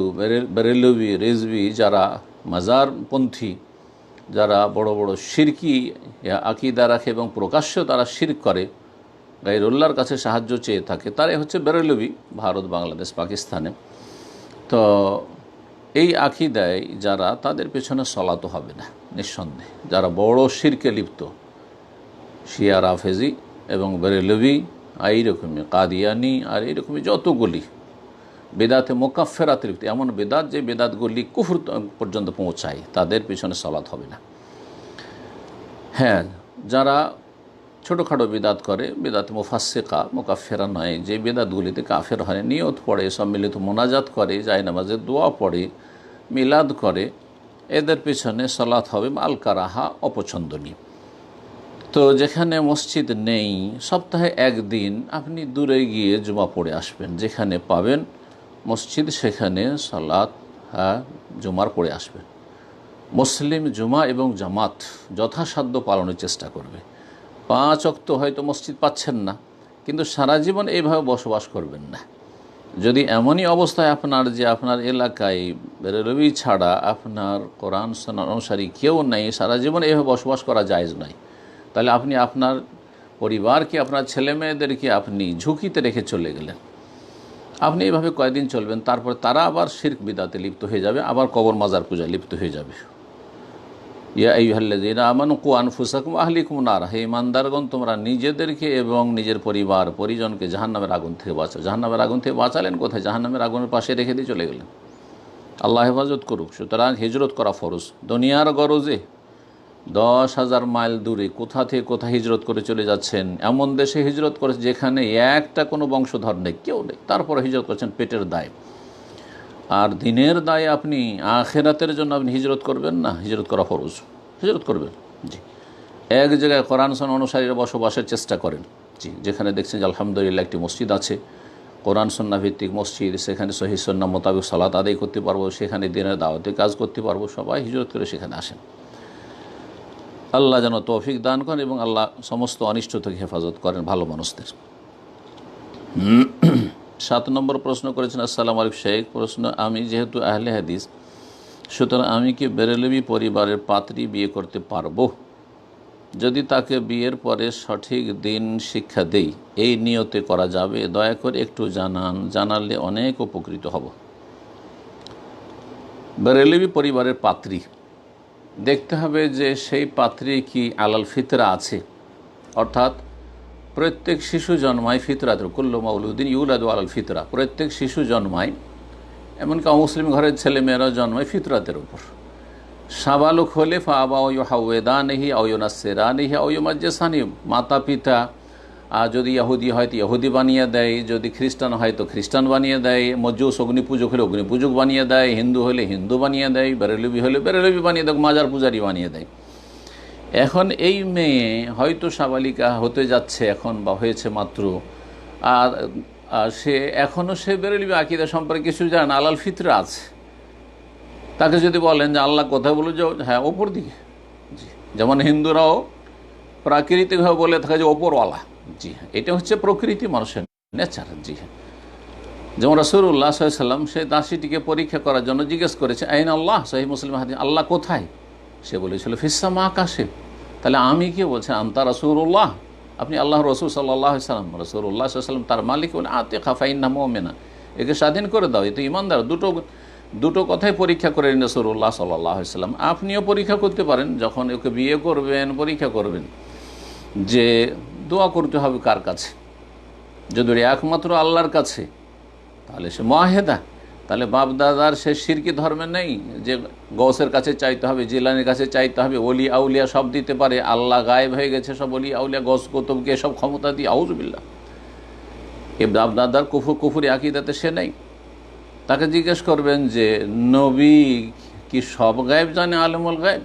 বেরেলভি রেজভি যারা মাজারপন্থী, যারা বড় বড় শিরকি আকীদা রাখে এবং প্রকাশ্য তারা শিরক করে, গায়রুল্লাহর কাছে সাহায্য চেয়ে থাকে, তারাই হচ্ছে বেরেলভি ভারত, বাংলাদেশ, পাকিস্তানে। তো এই আকীদায় যারা, তাদের পেছনে সলাতো হবে না নিঃসন্দেহে। যারা বড় শিরকে লিপ্ত, শিয়া, রাফেজি এবং বেরেলভি, এইরকমই কাদিয়ানি, আর এইরকমই যতগুলি বেদাতে মোকাফেরাতে লিপ্ত, এমন বেদাত যে বেদাতগুলি কুফর পর্যন্ত পৌঁছায়, তাদের পিছনে সালাত হবে না। হ্যাঁ, যারা ছোটোখাটো বেদাত করে, বেদাত মুফাসসিকা, মোকাফেরা নয়, যে বেদাতগুলিতে কাফের হয়, নিয়ত পড়ে, সম্মিলিত মোনাজাত করে, জায়নামাজে দোয়া পড়ে, মিলাদ করে, এদের পিছনে সালাত হবে আল কারাহা, অপছন্দনীয়। তো যেখানে মসজিদ নেই, সপ্তাহে একদিন আপনি দূরে গিয়ে জুমা পড়ে আসবেন, যেখানে পাবেন মসজিদ সেখানে সালাত জুমার পড়ে আসবেন। মুসলিম জুমা এবং জামাত যথাসাধ্য পালনের চেষ্টা করবে। 5 ওয়াক্ত হয়তো মসজিদ পাচ্ছেন না, কিন্তু সারা জীবন এইভাবে বসবাস করবেন না। যদি এমনই অবস্থায় আপনার যে আপনার এলাকায় বেরেলভি ছাড়া আপনার কোরআন সুন্নাহ অনুসারী কেউ নেই, সারা জীবন এইভাবে বসবাস করা জায়েজ নয়, তাহলে আপনি আপনার পরিবারকে, আপনার ছেলে মেয়েদেরকে আপনি ঝুঁকিতে রেখে চলে গেলেন। আপনি এইভাবে কয়েকদিন চলবেন, তারপর তারা আবার শিরক বিদাতে লিপ্ত হয়ে যাবে, আবার কবর মাজার পূজায় লিপ্ত হয়ে যাবে। ইয়া আইয়ুহাল্লাযীনা আমানু কু আনফুসাকুম আহলিকুম নার, হে ইমানদারগণ, তোমরা নিজেদেরকে এবং নিজের পরিবার পরিজনকে জাহান্নামের আগুন থেকে বাঁচাও। জাহান্নামের আগুন থেকে বাঁচালেন কোথায়? জাহান্নামের আগুনের পাশে রেখে দিয়ে চলে গেলেন। আল্লাহ হেফাজত করুক। সুতরাং হিজরত করা ফরজ। দুনিয়ার গরজে 10,000 মাইল দূরে কোথা থেকে কোথা হিজরত করে চলে যাচ্ছেন, এমন দেশে হিজরত করেছে যেখানে একটা কোনো বংশধর নেই, কেউ নেই, তারপরে হিজরত করছেন পেটের দায়। আর দিনের দায়ে আপনি আখিরাতের জন্য আপনি হিজরত করবেন না? হিজরত করা ফরজ, হিজরত করবেন। জি, এক জায়গায় কোরআন সুন্নাহ অনুসারীরা বসবাসের চেষ্টা করেন। জি, যেখানে দেখছেন যে আলহামদুলিল্লাহ একটি মসজিদ আছে, কোরআন সুন্নাহ ভিত্তিক মসজিদ, সেখানে সহিহ সুন্নাহ মোতাবেক সালাত আদায় করতে পারবো, সেখানে দিনের দাওয়াতে কাজ করতে পারবো, সবাই হিজরত করে সেখানে আসেন। আল্লাহ যেন তৌফিক দান করেন এবং আল্লাহ সমস্ত অনিষ্ট থেকে হেফাজত করেন ভালো মানুষদের। 7 নম্বর প্রশ্ন করেছেন, আসসালামু আলাইকুম শেখ। প্রশ্ন, আমি যেহেতু আহলে হাদিস, সুতরাং আমি কি বেরেলভি পরিবারের পাত্রী বিয়ে করতে পারবো? যদি তাকে বিয়ের পরে সঠিক দিন শিক্ষা দেই, এই নিয়তে করা যাবে? দয়া করে একটু জানান, জানালে অনেক উপকৃত হব। বেরেলভি পরিবারের পাত্রী দেখতে হবে যে সেই পাত্রী কি আলাল ফিতরা আছে, অর্থাৎ প্রত্যেক শিশু জন্মায় ফিতরাতের, কুল্লু মাউলুদিন ইউলাদু আলাল ফিতরা, প্রত্যেক শিশু জন্মায়, এমনকি মুসলিম ঘরের ছেলেমেয়েরা জন্মায় ফিতরাতের উপর। সাবালক হলে ফাবা ইউহাওয়েদানিহি আও ইউনাসসিরানিহি আও ইউমাজ্জিসানি, মাতা পিতা আর যদি ইহুদি হয় তো ইহুদি বানিয়ে দেয়, যদি খ্রিস্টান হয় তো খ্রিস্টান বানিয়ে দেয়, মজ্জুস অগ্নিপূজক হলে অগ্নিপূজক বানিয়ে দেয়, হিন্দু হলে হিন্দু বানিয়ে দেয়, বেরেলবি হলে বেরেলবি বানিয়ে দেয়, মাজার পূজারি বানিয়ে দেয়। এখন এই মেয়ে হয়তো সাবালিকা হতে যাচ্ছে এখন বা হয়েছে মাত্র, আর সে এখনও সে বেরেলবি আকীদা সম্পর্কে কিছু জানে না, আলাল ফিতরা আছে। তাকে যদি বলেন যে আল্লাহ কোথায়, বলে যে হ্যাঁ ওপর দিকে, জি, যেমন হিন্দুরাও প্রাকৃতিকভাবে বলে থাকে যে ওপরওয়ালা, জি হ্যাঁ, এটা হচ্ছে প্রকৃতি, মানুষের নেচার, জি হ্যাঁ। যেমন রাসূলুল্লাহ সাল্লাল্লাহু আলাইহি ওয়াসাল্লাম সে দাসীটিকে পরীক্ষা করার জন্য জিজ্ঞেস করেছে আইন আল্লাহ, সহিহ মুসলিম হাদিস, আল্লাহ কোথায়? সে বলেছিল ফিস-সামা, আকাশে। তাহলে আমি কি বলছে, আনতা রাসূলুল্লাহ, আপনি আল্লাহ রসুল সাল্লাল্লাহু আলাইহি ওয়াসাল্লাম, রাসূলুল্লাহ সাল্লাল্লাহু আলাইহি ওয়াসাল্লাম তার মালিক বলে আতিকা ফাইন্নাহা মুমিনা, একে স্বাধীন করে দাও, এ তো ইমানদার। দুটো কথাই পরীক্ষা করেন রাসূলুল্লাহ সাল্লাল্লাহু আলাইহি ওয়াসাল্লাম। আপনিও পরীক্ষা করতে পারেন, যখন ওকে বিয়ে করবেন পরীক্ষা করবেন যে দোয়া করতে হবে কার কাছে, যদি একমাত্র আল্লাহর কাছে, তাহলে সে মুআহিদা। তাহলে বাপ দাদার সে শিরকি ধর্মে নেই যে গৌসের কাছে চাইতে হবে, জিলানির কাছে চাইতে হবে, ওলি আউলিয়া সব দিতে পারে, আল্লাহ গায়েব হয়ে গেছে, সব ওলি আউলিয়া গৌস কুতুবকে সব ক্ষমতা দিয়ে, আউযুবিল্লাহ। এ বাপ দাদার কুফরি আকীদাতে সে নেই। তাকে জিজ্ঞেস করবেন যে নবী কি সব গায়েব জানে, আলেমুল গায়েব?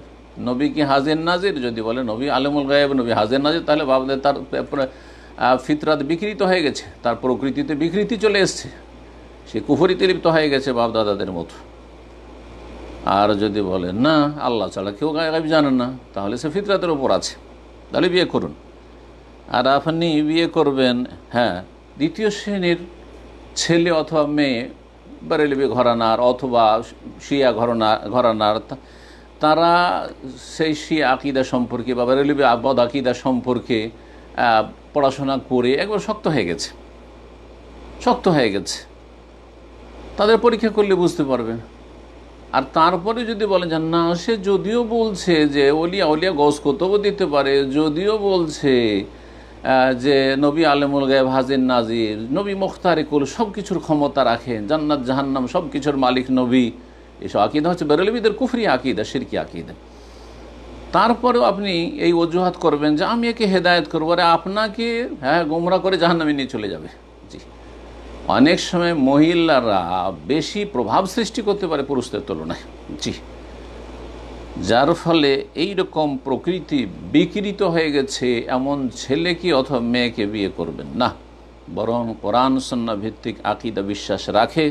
নবী কি হাজির নাজির? যদি বলে নবী আলেমুল গায়েব, নবী হাজির নাজির, তাহলে বাপদের তার ফিতরাত বিকৃত হয়ে গেছে, তার প্রকৃতিতে বিকৃতি চলে এসছে, সে কুফরিতে লিপ্ত হয়ে গেছে বাপ দাদাদের মতো। আর যদি বলে না আল্লাহ ছাড়া কেউ গায়েব জানেন না, তাহলে সে ফিতরাতের ওপর আছে, তাহলে বিয়ে করুন। আর আপনি বিয়ে করবেন হ্যাঁ দ্বিতীয় শ্রেণীর ছেলে অথবা মেয়ে, বেরেলবি ঘরানার অথবা শিয়া ঘরানার, তারা সেই শিয়া আকীদা সম্পর্কে বা বেরেলবি বদ আকীদা সম্পর্কে পড়াশোনা করে একবার শক্ত হয়ে গেছে, তাদের পরীক্ষা করলে বুঝতে পারবেন। আর তারপরে যদি বলেন যে না, সে যদিও বলছে যে ওলিয়া গৌস কুতুব দিতে পারে, যদিও বলছে যে নবী আলেমুল গায়েব হাজির নাজির, নবী মুখতারিকুল, সব কিছুর ক্ষমতা রাখেন, জান্নাত জাহান্নাম সব কিছুর মালিক নবী, এসব আকীদা হচ্ছে বেরেলবিদের কুফরি আকীদা, শিরকি আকীদা। তারপরেও আপনি এই অজুহাত করবেন যে আমি একে হেদায়েত করবো, আরে আপনাকে হ্যাঁ গোমরা করে জাহান্নামে নিয়ে চলে যাবে। জি, অনেক সময় মহিলারা বেশি প্রভাব সৃষ্টি করতে পারে পুরুষদের তুলনায়, জি, যার ফলে এই রকম প্রকৃতি বিকৃত হয়ে গেছে এমন ছেলেকে অথবা মেয়েকে বিয়ে করবেন না, বরং কোরআন সুন্নাহ ভিত্তিক আকীদা বিশ্বাস রাখে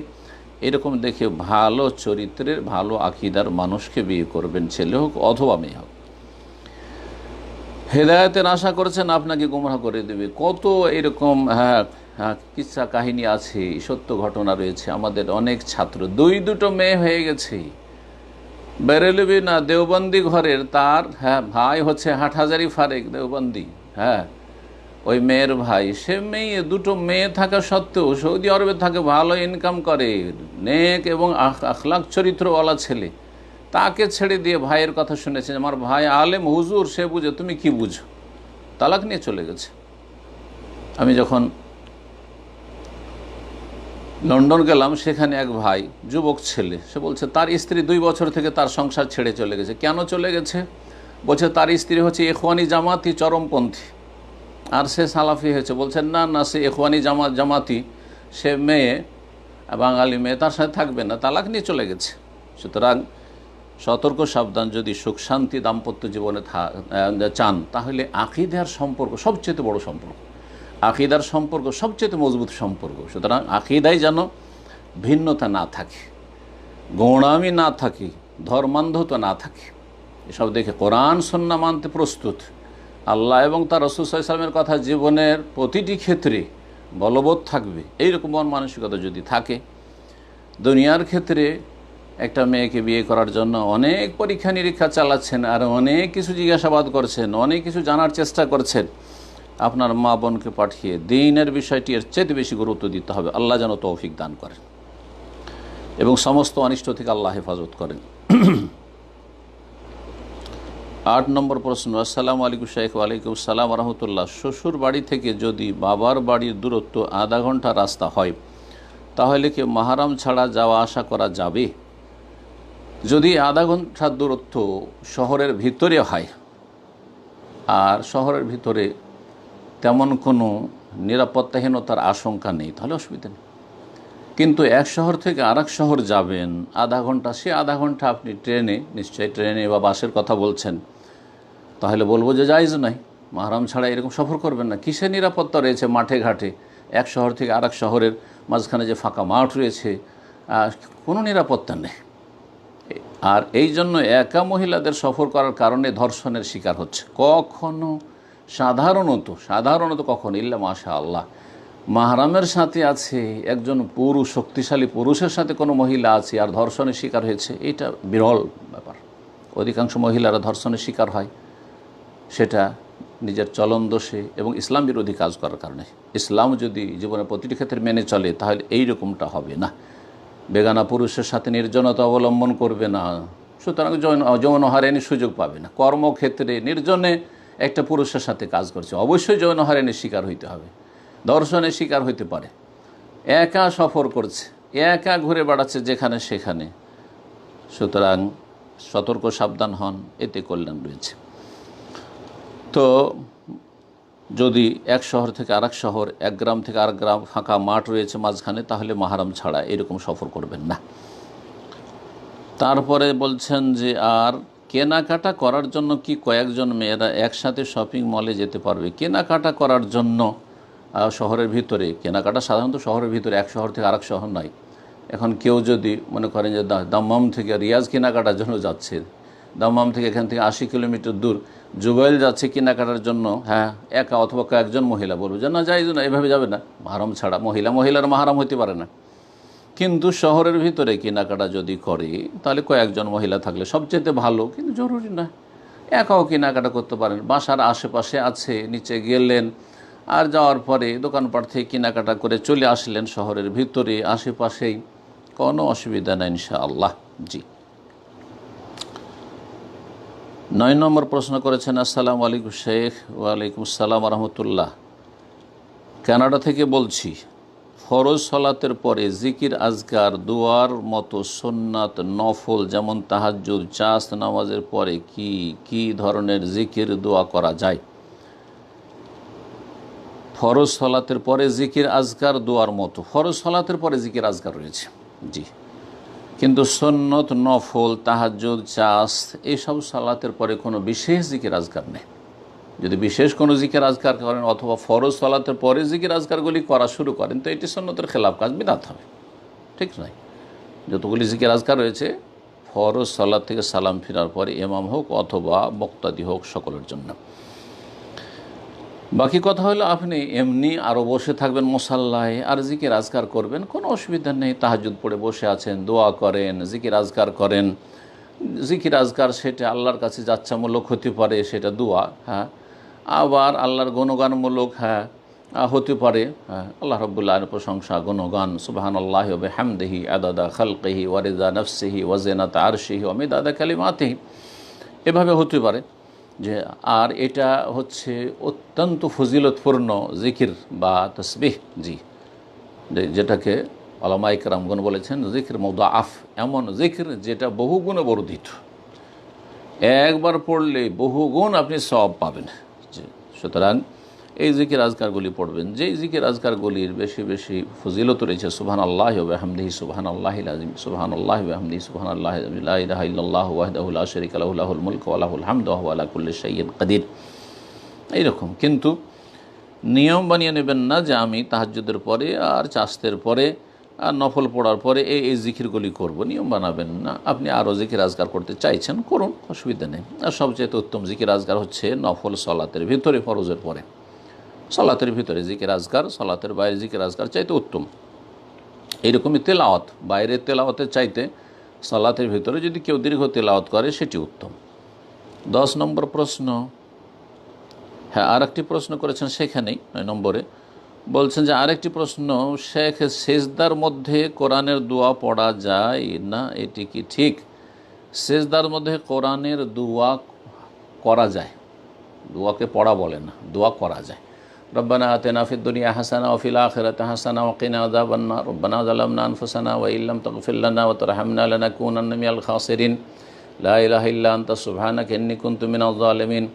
এরকম দেখে ভালো চরিত্রের ভালো আকীদার মানুষকে বিয়ে করবেন, ছেলে হোক অথবা মেয়ে হোক। হেদায়েতের আশা করেছেন আপনাকে গোমরাহ করে দেবে, কত এরকম কিচ্ছা কাহিনী আছে, সত্য ঘটনা রয়েছে। আমাদের অনেক ছাত্র দুটো মেয়ে হয়ে গেছে, বেরেলবি না দেওবন্দি ঘরের, তার ভাই হচ্ছে হাটহাজারি ফারেক দেওবন্দি, ওই মেয়ের ভাই, সে মেয়ে দুটো মেয়ে থাকা সত্ত্বেও সৌদি আরবে থাকে, ভালো ইনকাম করে, নেক এবং আখলাক চরিত্রওয়ালা ছেলে, তাকে ছেড়ে দিয়ে ভাইয়ের কথা শুনেছে, আমার ভাই আলেম হুজুর, সে বুঝে, তুমি কি বুঝো, তালাক নিয়ে চলে গেছে। আমি যখন লন্ডন গেলাম, সেখানে এক ভাই যুবক ছেলে, সে বলছে তার স্ত্রী 2 বছর থেকে তার সংসার ছেড়ে চলে গেছে। কেন চলে গেছে? বলছে তার স্ত্রী হচ্ছে ইখওয়ানি জামাতি, চরমপন্থী, আর সে সালাফি হয়েছে। বলছেন না সে ইখওয়ানি জামাতি, সে মেয়ে বাঙালি মেয়ে, তার সাথে থাকবে না, তালাক নিয়ে চলে গেছে। সুতরাং সতর্ক সাবধান, যদি সুখ শান্তি দাম্পত্য জীবনে চান, তাহলে আকীদার সম্পর্ক সবচেয়ে বড় সম্পর্ক, আকীদার সম্পর্ক সবচেয়ে মজবুত সম্পর্ক। সুতরাং আকীদায় যেন ভিন্নতা না থাকে, গোঁড়ামি না থাকে, ধর্মান্ধতা না থাকে, এসব দেখে কোরআন সুন্নাহ মানতে প্রস্তুত, আল্লাহ এবং তার রাসূল সাল্লাল্লাহু আলাইহি ওয়াসাল্লামের কথা জীবনের প্রতিটি ক্ষেত্রে বলবৎ থাকবে, এইরকম মন মানসিকতা যদি থাকে, দুনিয়ার ক্ষেত্রে একটা মেয়েকে বিয়ে করার জন্য অনেক পরীক্ষা নিরীক্ষা চালাচ্ছেন, আর অনেক কিছু জিজ্ঞাসাবাদ করছেন, অনেক কিছু জানার চেষ্টা করছেন, আপনার মা বোনকে পাঠিয়ে দ্বীনের বিষয়টি এর চেয়ে বেশি গুরুত্ব দিতে হবে। আল্লাহ যেন তৌফিক দান করেন এবং সমস্ত অনিষ্ট থেকে আল্লাহ হেফাজত করেন। 8 নম্বর প্রশ্ন। আসসালামু আলাইকুম শেখ। ওয়ালাইকুম আসসালাম রহমতুল্লাহ। শ্বশুর বাড়ি থেকে যদি বাবার বাড়ির দূরত্ব আধা ঘন্টা রাস্তা হয়, তাহলে কি মাহরাম ছাড়া যাওয়া আসা করা যাবে? যদি আধা ঘন্টার দূরত্ব শহরের ভিতরে হয়, আর শহরের ভিতরে তেমন কোনো নিরাপত্তাহীনতার আশঙ্কা নেই, তাহলে অসুবিধা নেই। কিন্তু এক শহর থেকে আরেক শহর যাবেন আধা ঘন্টা, সে আধা ঘন্টা আপনি ট্রেনে, নিশ্চয়ই ট্রেনে বা বাসের কথা বলছেন, তাহলে বলবো যে জায়েজ নাই, মাহরাম ছাড়া এরকম সফর করবেন না। কিসের নিরাপত্তা রয়েছে মাঠে ঘাটে? এক শহর থেকে আরেক শহরের মাঝখানে যে ফাঁকা মাঠ রয়েছে, কোনো নিরাপত্তা নেই। আর এই জন্য একা মহিলাদের সফর করার কারণে ধর্ষণের শিকার হচ্ছে। কখনো সাধারণত কখনো ইল্লা মাশা আল্লাহ মাহরামের সাথে আছে, একজন পুরুষ, শক্তিশালী পুরুষের সাথে কোনো মহিলা আছে আর ধর্ষণের শিকার হয়েছে, এটা বিরল ব্যাপার। অধিকাংশ মহিলারা ধর্ষণের শিকার হয়, সেটা নিজের চলন দোষে এবং ইসলাম বিরোধী কাজ করার কারণে। ইসলাম যদি জীবনের প্রতিটি ক্ষেত্রে মেনে চলে তাহলে এই রকমটা হবে না। বেগানা পুরুষের সাথে নির্জনতা অবলম্বন করবে না, সুতরাং যৌন হয়রানির সুযোগ পাবে না। কর্মক্ষেত্রে নির্জনে একটা পুরুষের সাথে কাজ করছে, অবশ্যই যৌন হয়রানির শিকার হইতে হবে, ধর্ষণের শিকার হইতে পারে। একা সফর করছে, একা ঘুরে বেড়াচ্ছে যেখানে সেখানে, সুতরাং সতর্ক সাবধান হন, এতে কল্যাণ রয়েছে। তো যদি এক শহর থেকে আরেক শহর, এক গ্রাম থেকে আরেক গ্রাম, ফাঁকা মাঠ রয়েছে মাঝখানে, তাহলে মাহরাম ছাড়া এরকম সফর করবেন না। তারপরে বলছেন যে আর কেনাকাটা করার জন্য কি কয়েকজন মেয়েরা একসাথে শপিং মলে যেতে পারবে? কেনাকাটা করার জন্য শহরের ভিতরে, কেনাকাটা সাধারণত শহরের ভিতরে, এক শহর থেকে আরেক শহর নয়। এখন কেউ যদি মনে করেন যে দাম্মাম থেকে রিয়াজ কেনাকাটার জন্য যাচ্ছে, দাম্মাম থেকে এখান থেকে 80 কিলোমিটার দূর জুবাইল যাচ্ছে কেনাকাটার জন্য, হ্যাঁ একা অথবা কয়েকজন মহিলা, বলবে যে না যাইজ না, এভাবে যাবে না, মাহরাম ছাড়া। মহিলার মাহরাম হতে পারে না। কিন্তু শহরের ভিতরে কেনাকাটা যদি করে তাহলে কয়েকজন মহিলা থাকলে সবচেয়ে ভালো, কিন্তু জরুরি না। একাও কেনাকাটা করতে পারেন, বাসার আশেপাশে আছে, নিচে গেলেন আর যাওয়ার পরে দোকানপাট থেকে কেনাকাটা করে চলে আসলেন শহরের ভিতরে আশেপাশেই, কোনো অসুবিধা নেই ইনশাআল্লাহ। জি। 9 নম্বর প্রশ্ন করেছেন, আসসালামু আলাইকুম শেখ। ওয়ালাইকুম আসসালাম রহমতুল্লাহ। কানাডা থেকে বলছি, ফরজ সালাতের পরে জিকির আজকার দোয়ার মতো সুন্নাত নফল যেমন তাহাজ্জুদ, চাঁদ নামাজের পরে কি কি ধরনের জিকির দোয়া করা যায়? ফরজ সালাতের পরে জিকির আজকার দোয়ার মতো, ফরজ সালাতের পরে জিকির আজকার রয়েছে, জি। কিন্তু সুন্নত নফল তাহাজ্জুদ চাঁদ এইসব সালাতের পরে কোনো বিশেষ জিকির আজকার নেই। যদি বিশেষ কোনো জিকির আজকার করেন অথবা ফরজ সালাতের পরে জিকির আজকারগুলি করা শুরু করেন তো এটি সুন্নতের খেলাফ কাজ, বিদআত হবে, ঠিক নয়। যতগুলি জিকির আজকার রয়েছে ফরজ সালাত থেকে সালাম ফিরার পরে ইমাম হোক অথবা বক্তাদি হোক সকলের জন্য। বাকি কথা হলো আপনি এমনি আরও বসে থাকবেন মুসাল্লায় আর জিকির আজকার করবেন, কোনো অসুবিধা নেই। তাহাজ্জুদ পড়ে বসে আছেন, দোয়া করেন, জিকির আজকার করেন। জিকির আজকার সেটা আল্লাহর কাছে যাচ্ছামূলক হতে পারে, সেটা দোয়া, হ্যাঁ। আবার আল্লাহর গুণগানমূলক, হ্যাঁ, হতে পারে, হ্যাঁ। আল্লাহ রাব্বুল আলামিনের প্রশংসা, গুণগান, সুবহানাল্লাহি ওয়া বিহামদিহি আদাদা খালকিহি ওয়া রিদা নাফসিহি ওয়া জিনাতা আরশিহি ওয়া মিদাদা কালিমাতিহি, এভাবে হতে পারে যে। আর এটা হচ্ছে অত্যন্ত ফজিলতপূর্ণ জিকির বা তাসবিহ, জি, যেটাকে উলামা ইকরামগণ বলেছেন জিকির মুদাআফ, এমন জিকির যেটা বহুগুণে বর্ধিত, একবার পড়লে বহুগুণ আপনি সওয়াব পাবেন, জি। সুতরাং এই জিকির আজকারগুলি পড়বেন, যেই জিকির আজকারগুলির বেশি বেশি ফজিলত রয়েছে, সুবহানাল্লাহি ওয়া বিহামদিহি সুবহানাল্লাহিল আযীম, সুবহানাল্লাহি ওয়া বিহামদিহি সুবহানাল্লাহি লা ইলাহা ইল্লাল্লাহু ওয়াহদাহু লা শারীকা লাহু লাহুল মুলকু ওয়া লাহুল হামদু ওয়া হুয়া আলা কুল্লি শাইইন কাদির, এইরকম। কিন্তু নিয়ম বানিয়ে নেবেন না যে আমি তাহাজ্জুদের পরে আর চাস্তের পরে আর নফল পড়ার পরে এই জিকিরগুলি করব, নিয়ম বানাবেন না। আপনি আরও জিকির আজকার করতে চাইছেন করুন, অসুবিধা নেই। আর সবচেয়ে উত্তম জিকির আজকার হচ্ছে নফল সালাতের ভিতরে, ফরজের পরে। সালাতের ভিতরে জিকির আজকার সালাতের বাইরে জিকির আজকার চাইতে উত্তম। এইরকমই তেলাওয়াত, বাইরের তেলাওয়াতের চাইতে সালাতের ভিতরে যদি কেউ দীর্ঘ তেলাওয়াত করে সেটি উত্তম। 10 নম্বর প্রশ্ন, হ্যাঁ আরেকটি প্রশ্ন করেছেন সেখানেই 9 নম্বরে, বলছেন যে আরেকটি প্রশ্ন, শেখ সেজদার মধ্যে কোরআনের দোয়া পড়া যায় না, এটি কি ঠিক? সেজদার মধ্যে কোরআনের দোয়া করা যায়, দোয়াকে পড়া বলে না, দোয়া করা যায়। রব্বানা আতিনা ফিদ দুনিয়া হাসানা ওয়া ফিল আখিরাতি হাসানা ওয়া কিনা আযাবান নার রব্বানা যালামনা আনফুসানা ওয়া ইল্লাম তাগফির লানা ওয়া তারহামনা লানাকুনান্না মিনাল খাসিরিন লা ইলাহা ইল্লা আনতা সুবহানাকা ইন্নী কুনতু মিনাজ জালিমিন।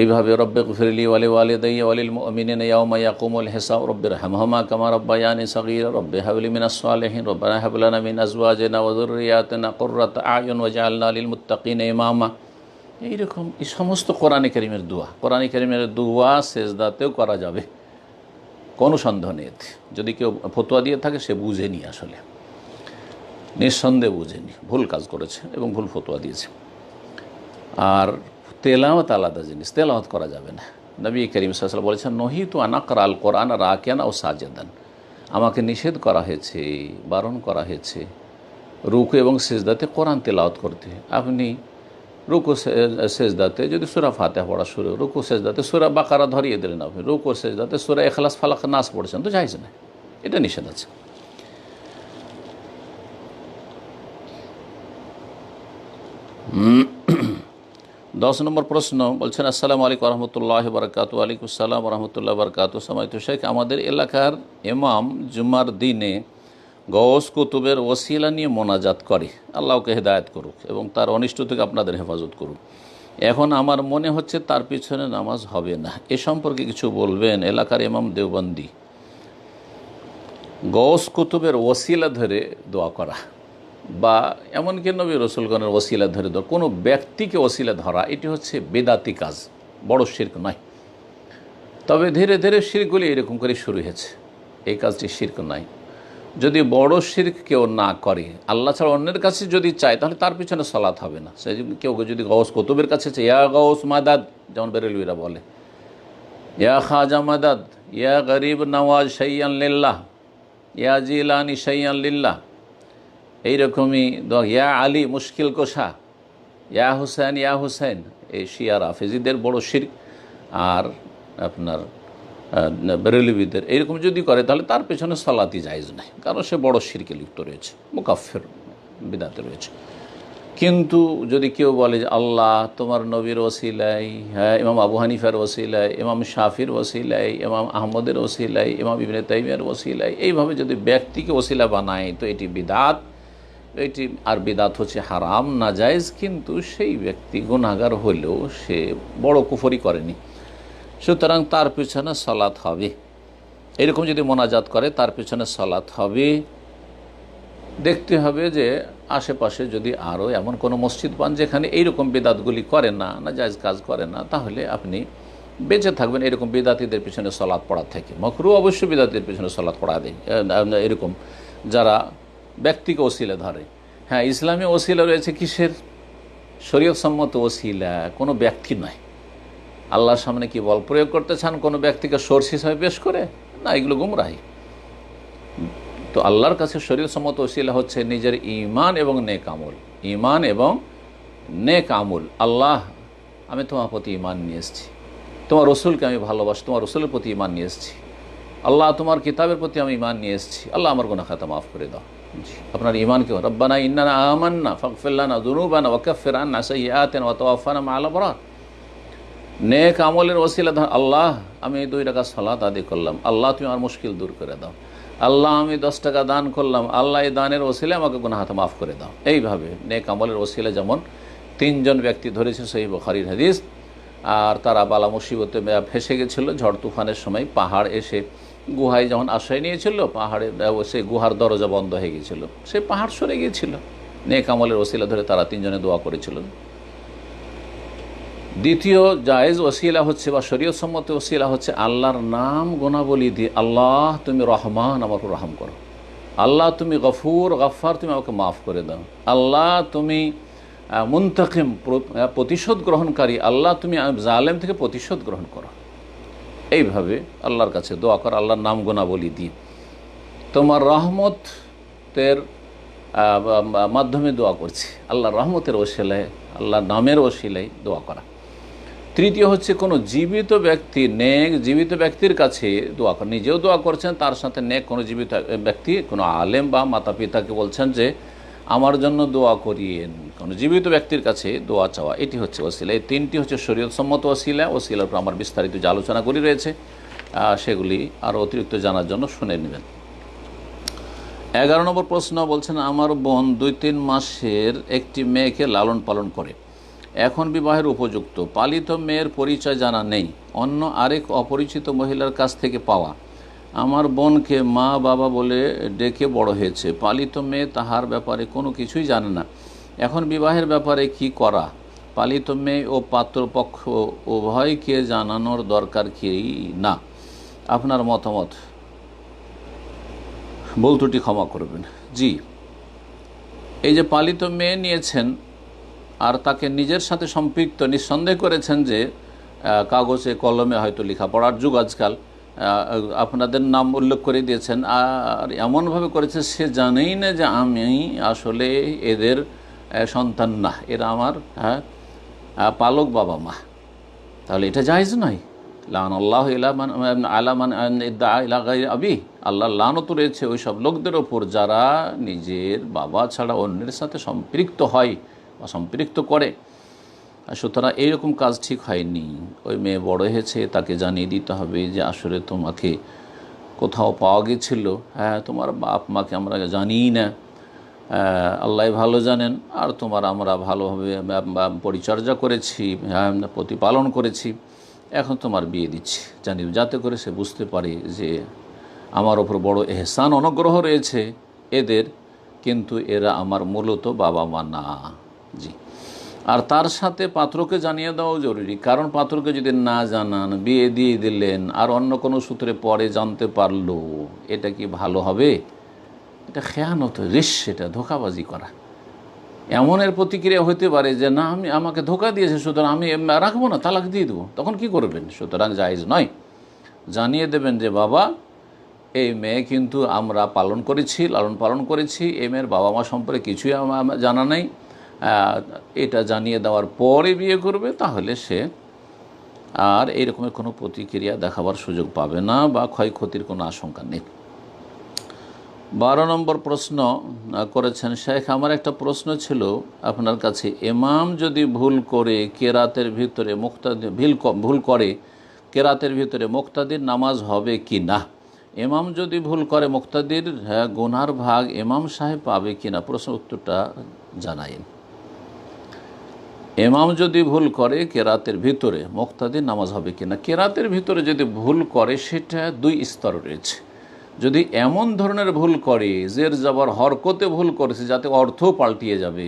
এইভাবে রব্বে গফিরলি ওয়ালি ওয়ালিদাইয়া ওয়ালিল মুমিনিনা ইয়াওমা ইয়াকুমুল হিসাব রব্বির হামহুমা কামা রাব্বায়ানি সগীরা রব্বি হাবলি মিনাস সালিহিন রব্বানা হাব লানা মিন আজওয়াজিনা ওয়া যুররিয়াতিনা কুররাতা আয়ুন ওয়াজআলনা লিল মুত্তাকিনা ইমামা। এইরকম এই সমস্ত কোরআনে কারীমের দোয়া, কোরআনে কারীমের দোয়া সেজদাতেও করা যাবে, কোনো সন্দেহ নেই। যদি কেউ ফতোয়া দিয়ে থাকে সে বুঝেনি, আসলে নিঃসন্দেহে বুঝেনি, ভুল কাজ করেছে এবং ভুল ফতোয়া দিয়েছে। আর তেলাওয়াত আলাদা জিনিস, তেলাওয়াত করা যাবে না। নবী করিম সাল্লাল্লাহু আলাইহি ওয়াসাল্লাম বলেছেন, নহিতু আন আকরা আল কোরআন রাকিয়ান আও সাজিদান, আমাকে নিষেধ করা হয়েছে, বারণ করা হয়েছে রুকু এবং সেজদাতে কোরআন তেলাওয়াত করতে। আপনি রুকু সেজদাতে যদি সূরা ফাতিহা পড়া শুরু, রুকু সেজদাতে সূরা বাকারা ধরিয়ে দিলেন, আপনি রুকু সেজদাতে সূরা ইখলাস ফালাক নাস পড়ছেন, তো জায়েজ না, এটা নিষেধ আছে। দশ নম্বর প্রশ্ন বলছেন, আসসালামু আলাইকুম রহমতুল্লাহ বারকাতু। ওয়ালাইকুম আসসালাম রহমতুল্লাহ বারকাতু। সামাইতু শেখ, আমাদের এলাকার ইমাম জুমার দিনে গওস কুতুবের ওসিলা নিয়ে মোনাজাত করে, আল্লাহকে হেদায়েত করুক এবং তার অনিষ্ট থেকে আপনাদের হেফাজত করুক। এখন আমার মনে হচ্ছে তার পিছনে নামাজ হবে না, এ সম্পর্কে কিছু বলবেন? এলাকার ইমাম দেওবন্দি। গওস কুতুবের ওসিলা ধরে দোয়া করা বা এমনকি নবী রসুলগণের ওসিলা ধরে দোয়া, কোনো ব্যক্তিকে ওসিলা ধরা, এটি হচ্ছে বেদাতি কাজ, বড় শিরক নয়। তবে ধীরে ধীরে শিরকগুলি এরকম করে শুরু হয়েছে, এই কাজটি শিরক নয়। যদি বড় শিরক কেউ না করে, আল্লাহ ছাড়া অন্যের কাছে যদি চায়, তাহলে তার পিছনে সালাত হবে না। সে কেউ যদি গওস কুতুবের কাছে চায়, ইয়া গওস মাদাদ, যেমন বেরেলভিরা বলে, ইয়া খাজা মাদাদ, ইয়া গরিব নওয়াজ শাইয়ান লিল্লাহ, ইয়া জিলানি শাইয়ান লিল্লাহ, এইরকমই ইয়া আলী মুশকিল কোষা, ইয়া হুসেন ইয়া হুসেন, এই শিয়া রাফেজিদের বড় শিরক। আর আপনার বেরেলভিদের এইরকম যদি করে, তাহলে তার পেছনে সালাতই জায়েজ নাই, কারণ সে বড় শিরকে লিপ্ত রয়েছে, মুকাফফির বিদাতে রয়েছে। কিন্তু যদি কেউ বলে যে আল্লাহ তোমার নবীর ওসিলাই, হ্যাঁ ইমাম আবু হানিফার ওসিলাই, ইমাম শাফির ওসিলাই, ইমাম আহমদের ওসিলাই, ইমাম ইবনে তাইমিয়ার ওসিলাই, এইভাবে যদি ব্যক্তিকে ওসিলা বানায়, তো এটি বিদাত। এটি আর বিদাত হচ্ছে হারাম, নাজায়েজ। কিন্তু সেই ব্যক্তি গুনাহগার হলেও সে বড় কুফরি করেনি, সুতরাং তার পিছনে সালাত হবে। এরকম যদি মোনাজাত করে, তার পিছনে সালাত হবে। দেখতে হবে যে আশেপাশে যদি আরও এমন কোনো মসজিদ পান যেখানে এইরকম বিদাতগুলি করে না, নাজায়েজ কাজ করে না, তাহলে আপনি বেঁচে থাকবেন এরকম বিদাতিদের পিছনে সালাত পড়ার থেকে। মাকরু অবশ্যই বিদাতিদের পিছনে সালাত পড়া দেয়, এরকম যারা ব্যক্তিকে ওসিলা ধরে। হ্যাঁ, ইসলামী ওসিলা রয়েছে কিসের? শরীয়ত সম্মত ওসিলা, কোনো ব্যক্তি নয়। আল্লাহর সামনে কি বল প্রয়োগ করতে চান কোনো ব্যক্তিকে সোর্স হিসাবে পেশ করে? না, এগুলো গুমরাহি। তো আল্লাহর কাছে শরীয়ত সম্মত ওসিলা হচ্ছে নিজের ঈমান এবং নেক আমল। ঈমান এবং নেক আমল, আল্লাহ আমি তোমার প্রতি ঈমান নিয়ে এসেছি, তোমার রসুলকে আমি ভালোবাসি, তোমার রসুলের প্রতি ঈমান নিয়ে এসেছি, আল্লাহ তোমার কিতাবের প্রতি আমি ঈমান নিয়ে এসেছি, আল্লাহ আমার গুনাহ খাতা মাফ করে দাও। আপনার ঈমান কেউ রব্বানা ইন্নানা আমান্না ফাগফির লানা যুনুবানা ওয়া কাফির আন্না সাইয়্যাতিনা ওয়া তাওয়াফানা মা'আল আবরার। নেক আমলের ওসিলা ধর, আল্লাহ আমি 2 রাকাত সালাত আদায় করলাম, আল্লাহ তুমি আমার মুশকিল দূর করে দাও, আল্লাহ আমি 10 টাকা দান করলাম, আল্লাহ এই দানের ওসিলা আমাকে গুনাহ খাতা মাফ করে দাও। এইভাবে নেক আমলের ওসিলা যেমন 3 জন ব্যক্তি ধরেছে সহিহ বুখারীর হাদিস। আর তারা বালা মুসিবতে ফেসে গেছিল ঝড় তুফানের সময়, পাহাড় এসে গুহায় যখন আশ্রয় নিয়েছিল, পাহাড়ে সে গুহার দরজা বন্ধ হয়ে গিয়েছিল, সে পাহাড় সরে গিয়েছিল। নেক আমলের ওসিলা ধরে তারা 3 জনে দোয়া করেছিলেন। দ্বিতীয় জায়েজ ওসিলা হচ্ছে বা শরীয়ত সম্মত ওসিলা হচ্ছে আল্লাহর নাম গুণাবলী দিয়ে, আল্লাহ তুমি রহমান, আমাকে রহম করো, আল্লাহ তুমি গফুর গফফার, তুমি আমাকে মাফ করে দাও, আল্লাহ তুমি মুনতাকিম প্রতিশোধ গ্রহণকারী, আল্লাহ তুমি জালেম থেকে প্রতিশোধ গ্রহণ করো। এইভাবে আল্লাহর কাছে দোয়া কর, আল্লাহর নাম গুণাবলী দিয়ে। তোমার রহমতের মাধ্যমে দোয়া করছি, আল্লাহর রহমতের ওসিলায়, আল্লাহর নামের ওসিলায় দোয়া করা। তৃতীয় হচ্ছে কোনো জীবিত ব্যক্তি, নেক জীবিত ব্যক্তির কাছে দোয়া করা। নিজেও দোয়া করছেন, তার সাথে নেক কোনো জীবিত ব্যক্তি, কোনো আলেম বা মাতা পিতাকে বলছেন যে আমার জন্য দোয়া করিয়েন, কোনো জীবিত ব্যক্তির কাছে দোয়া চাওয়া, এটি হচ্ছে ওসিলা। এই 3টি হচ্ছে শরীয়ত সম্মত ওসিলা। ওসিলার উপর আমার বিস্তারিত যে আলোচনাগুলি রয়েছে সেগুলি আরও অতিরিক্ত জানার জন্য শুনে নেবেন। 11 নম্বর প্রশ্ন বলছেন, আমার বোন 2-3 মাসের একটি মেয়েকে লালন পালন করে, এখন বিবাহের উপযুক্ত, পালিত মেয়ের পরিচয় জানা নেই, অন্য আরেক অপরিচিত মহিলার কাছ থেকে পাওয়া। আমার বোনকে মা বাবা বলে ডেকে বড় হয়েছে, পালিত মেয়ে তাহার ব্যাপারে কোনো কিছুই জানে না। এখন বিবাহের ব্যাপারে কি করা? পালিত মেয়ে ও পাত্রপক্ষ উভয়কে জানানোর দরকার কি না? আপনার মতামত। ভুল ত্রুটি ক্ষমা করবেন। জি, এই যে পালিত মেয়ে নিয়েছেন আর তাকে নিজের সাথে সম্পৃক্ত নিঃসন্দেহ করেছেন যে কাগজে কলমে হয়তো লেখাপড়ার যুগ আজকাল, আপনাদের নাম উল্লেখ করে দিয়েছেন, আর এমনভাবে করেছে সে জানেই না যে আমি আসলে এদের সন্তান না, এরা আমার পালক বাবা মা। তাহলে এটা জায়েজ নয়। লান আল্লাহ আলামান আবি, আল্লাহ লানত রয়েছে ওই সব লোকদের ওপর যারা নিজের বাবা ছাড়া অন্যের সাথে সম্পৃক্ত হয় বা সম্পৃক্ত করে। সুতরাং এইরকম কাজ ঠিক হয়নি। ওই মেয়ে বড় হয়েছে, তাকে জানিয়ে দিতে হবে যে আসলে তোমাকে কোথাও পাওয়া গেছিল, তোমার বাপ মাকে আমরা জানি না, আল্লাহ ভালো জানেন, আর আমরা ভালোভাবে পরিচর্যা করেছি, প্রতিপালন করেছি, এখন তোমার বিয়ে দিচ্ছি জানি, যাতে করে সে বুঝতে পারে যে আমার ওপর বড় এহসান অনুগ্রহ রয়েছে এদের, কিন্তু এরা আমার মূলত বাবা মা না। জি, আর তার সাথে পাত্রকে জানিয়ে দেওয়াও জরুরি, কারণ পাত্রকে যদি না জানান, বিয়ে দিয়ে দিলেন, আর অন্য কোনো সূত্রে পরে জানতে পারলো, এটা কি ভালো হবে? এটা খেয়ানত, রিস, এটা ধোঁকাবাজি করা। এমন এর প্রতিক্রিয়া হতে পারে যে না, আমাকে ধোঁকা দিয়েছে, সুতরাং আমি রাখবো না, তালাক দিয়ে দেবো। তখন কি করবেন? সুতরাং জায়েজ নয়। জানিয়ে দেবেন যে বাবা, এই মেয়ে কিন্তু আমরা লালন পালন করেছি, এই মেয়ের বাবা মা সম্পর্কে কিছুই আমার জানা নেই, এটা জানিয়ে দেওয়ার পরে বিয়ে করবে, তাহলে সে আর এইরকমের কোনো প্রতিক্রিয়া দেখাবার সুযোগ পাবে না বা ক্ষয়ক্ষতির কোনো আশঙ্কা নেই। 12 নম্বর প্রশ্ন করেছেন, শেখ আমার একটা প্রশ্ন ছিল আপনার কাছে, ইমাম যদি ভুল করে কেরাতের ভিতরে মুক্তাদির নামাজ হবে কি না? ইমাম যদি ভুল করে মুক্তাদির গুনার ভাগ ইমাম সাহেব পাবে কি না? প্রশ্ন উত্তরটা জানাইন। ইমাম যদি ভুল করে কেরাতের ভিতরে, মুক্তাদির নামাজ হবে কি না? কেরাতের ভিতরে যদি ভুল করে, সেটা 2 স্তর রয়েছে। যদি এমন ধরনের ভুল করে, জের জবর হরকতে ভুল করেছে যাতে অর্থ পাল্টিয়ে যাবে,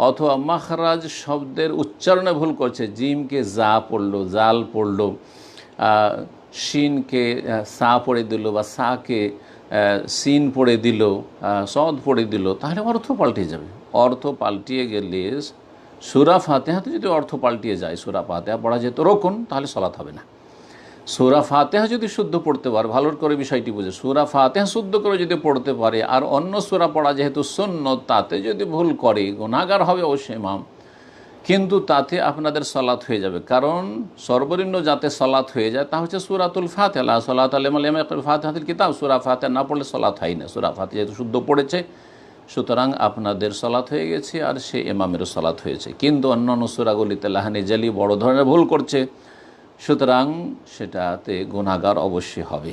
অথবা মাখরাজ শব্দের উচ্চারণে ভুল করছে, জিমকে জা পড়লো, জাল পড়লো, শিনকে সা পড়ে দিল, বা সাকে সিন পড়ে দিল, সদ পড়ে দিল, তাহলে অর্থ পাল্টিয়ে যাবে। অর্থ পাল্টিয়ে গেলে সূরা ফাতিহাতে যদি অর্থ পাল্টিয়ে যায়, সূরা ফাতিহা পড়া যেহেতু রোকন, তাহলে সালাত হবে না। সূরা ফাতিহা যদি শুদ্ধ পড়তে পারে, ভালো করে বিষয়টি বুঝে, সূরা ফাতিহা শুদ্ধ করে যদি পড়তে পারে, আর অন্য সূরা পড়া যেহেতু সুন্নত, তাতে যদি ভুল করে, গুনাহগার হবে অবশ্যই ইমাম, কিন্তু তাতে আপনাদের সালাত হয়ে যাবে। কারণ সর্বনিম্ন যাতে সালাত হয়ে যায় তা হচ্ছে সূরাতুল ফাতিহা, লা সালাতা লিমান লাম ইয়াকরা ফাতিহাতুল কিতাব। সূরা ফাতিহা না পড়লে সালাত হয় না। সূরা ফাতিহা যেহেতু শুদ্ধ পড়েছে, সুতরাং আপনাদের সালাত হয়ে গেছে, আর সে ইমামেরও সালাত হয়েছে। কিন্তু অন্যান্য সূরাগুলিতে লাহানি জালি বড় ধরনের ভুল করছে, সুতরাং সেটাতে গুনাহগার অবশ্যই হবে।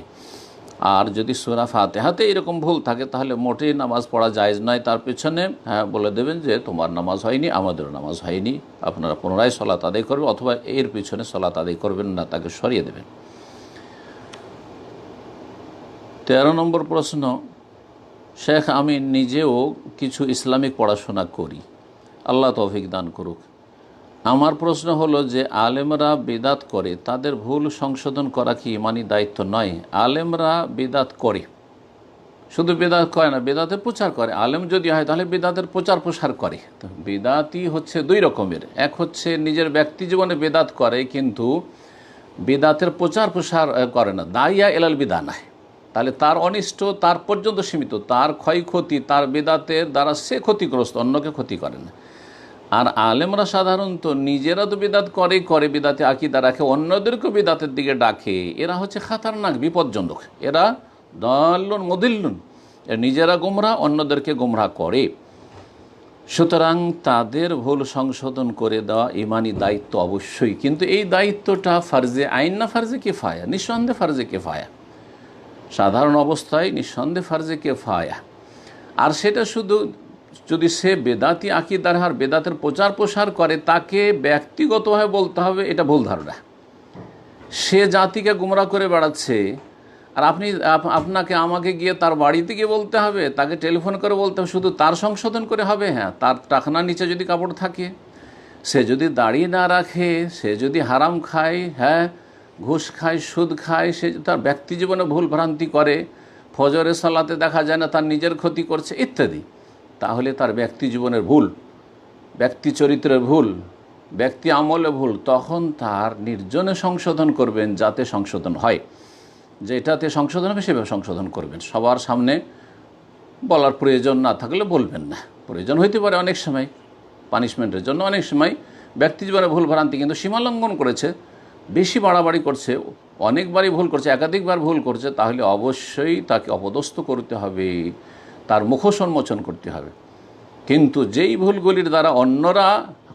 আর যদি সূরা ফাতিহাতে এরকম ভুল থাকে, তাহলে মোটেই নামাজ পড়া জায়েজ নয়। তার পেছনে বলে দেবেন যে তোমার নামাজ হয়নি, আমাদেরও নামাজ হয়নি, আপনারা পুনরায় সালাত আদায় করবেন, অথবা এর পিছনে সালাত আদায় করবেন না, তাকে সরিয়ে দেবেন। 13 নম্বর প্রশ্ন, শেখ আমি নিজেও কিছু ইসলামিক পড়াশোনা করি, আল্লাহ তৌফিক দান করুক। আমার প্রশ্ন হলো যে আলেমরা বিদাত করে, তাদের ভুল সংশোধন করা কি ইমানি দায়িত্ব নয়? আলেমরা বিদাত করে, শুধু বিদাত করে না, বিদাতের প্রচার করে। আলেম যদি হয় তাহলে বিদাতের প্রচার প্রসার করে। তো বিদাতই হচ্ছে 2 রকমের। এক হচ্ছে নিজের ব্যক্তি জীবনে বিদাত করে, কিন্তু বিদাতের প্রচার প্রসার করে না, দাইয়া এলাল বিদা নয়, তাহলে তার অনিষ্ট তার পর্যন্ত সীমিত, তার ক্ষয়ক্ষতি তার বিদাতের দ্বারা সে ক্ষতিগ্রস্ত, অন্যকে ক্ষতি করে না। আর আলেমরা সাধারণত নিজেরা তো বিদাত করে বিদাতে আকীদা রাখে, অন্যদেরকেও বিদাতের দিকে ডাকে। এরা হচ্ছে খাতারনাক, বিপজ্জনক, এরা দাল্লুন মুদিল্লুন, নিজেরা গোমরা, অন্যদেরকে গোমরা করে। সুতরাং তাদের ভুল সংশোধন করে দেওয়া ইমানি দায়িত্ব অবশ্যই, কিন্তু এই দায়িত্বটা ফার্জে আইন না ফার্জে কিফায়া? নিঃসন্দেহে ফার্জে কিফায়া, সাধারণ অবস্থায় নিঃসন্দেহে ফার্জে কিফায়া। আর সেটা শুধু যদি সে বেদাতি আকিদার আর বেদাতের প্রচার প্রসার করে, তাকে ব্যক্তিগতভাবে বলতে হবে এটা ভুল ধারণা। সে জাতিকে গুমরাহ করে বেড়াচ্ছে, আর আপনাকে আমাকে গিয়ে তার বাড়িতে গিয়ে বলতে হবে, তাকে টেলিফোন করে বলতে হবে, শুধু তার সংশোধন করে হবে? হ্যাঁ, তার টাকনার নিচে যদি কাপড় থাকে, সে যদি দাড়ি না রাখে, সে যদি হারাম খায়, হ্যাঁ ঘুষ খায়, সুদ খায়, সে তার ব্যক্তি জীবনে ভুল ভ্রান্তি করে, ফজরের সালাতে দেখা যায় না, তার নিজের ক্ষতি করছে ইত্যাদি, তাহলে তার ব্যক্তি জীবনের ভুল, ব্যক্তি চরিত্রের ভুল, ব্যক্তি আমলে ভুল, তখন তার নির্জনে সংশোধন করবেন, যাতে সংশোধন হয়। যেটাতে সংশোধন হবে সেভাবে সংশোধন করবেন। সবার সামনে বলার প্রয়োজন না থাকলে বলবেন না। প্রয়োজন হইতে পারে অনেক সময়, পানিশমেন্টের জন্য, অনেক সময় ব্যক্তি জীবনে ভুল ভ্রান্তি, কিন্তু সীমালঙ্ঘন করেছে, বেশি বাড়াবাড়ি করছে, অনেকবারই ভুল করছে, একাধিকবার ভুল করছে, তাহলে অবশ্যই তাকে অপদস্থ করতে হবে, তার মুখোশ উন্মোচন করতে হবে। কিন্তু যেই ভুলগুলির দ্বারা অন্যরা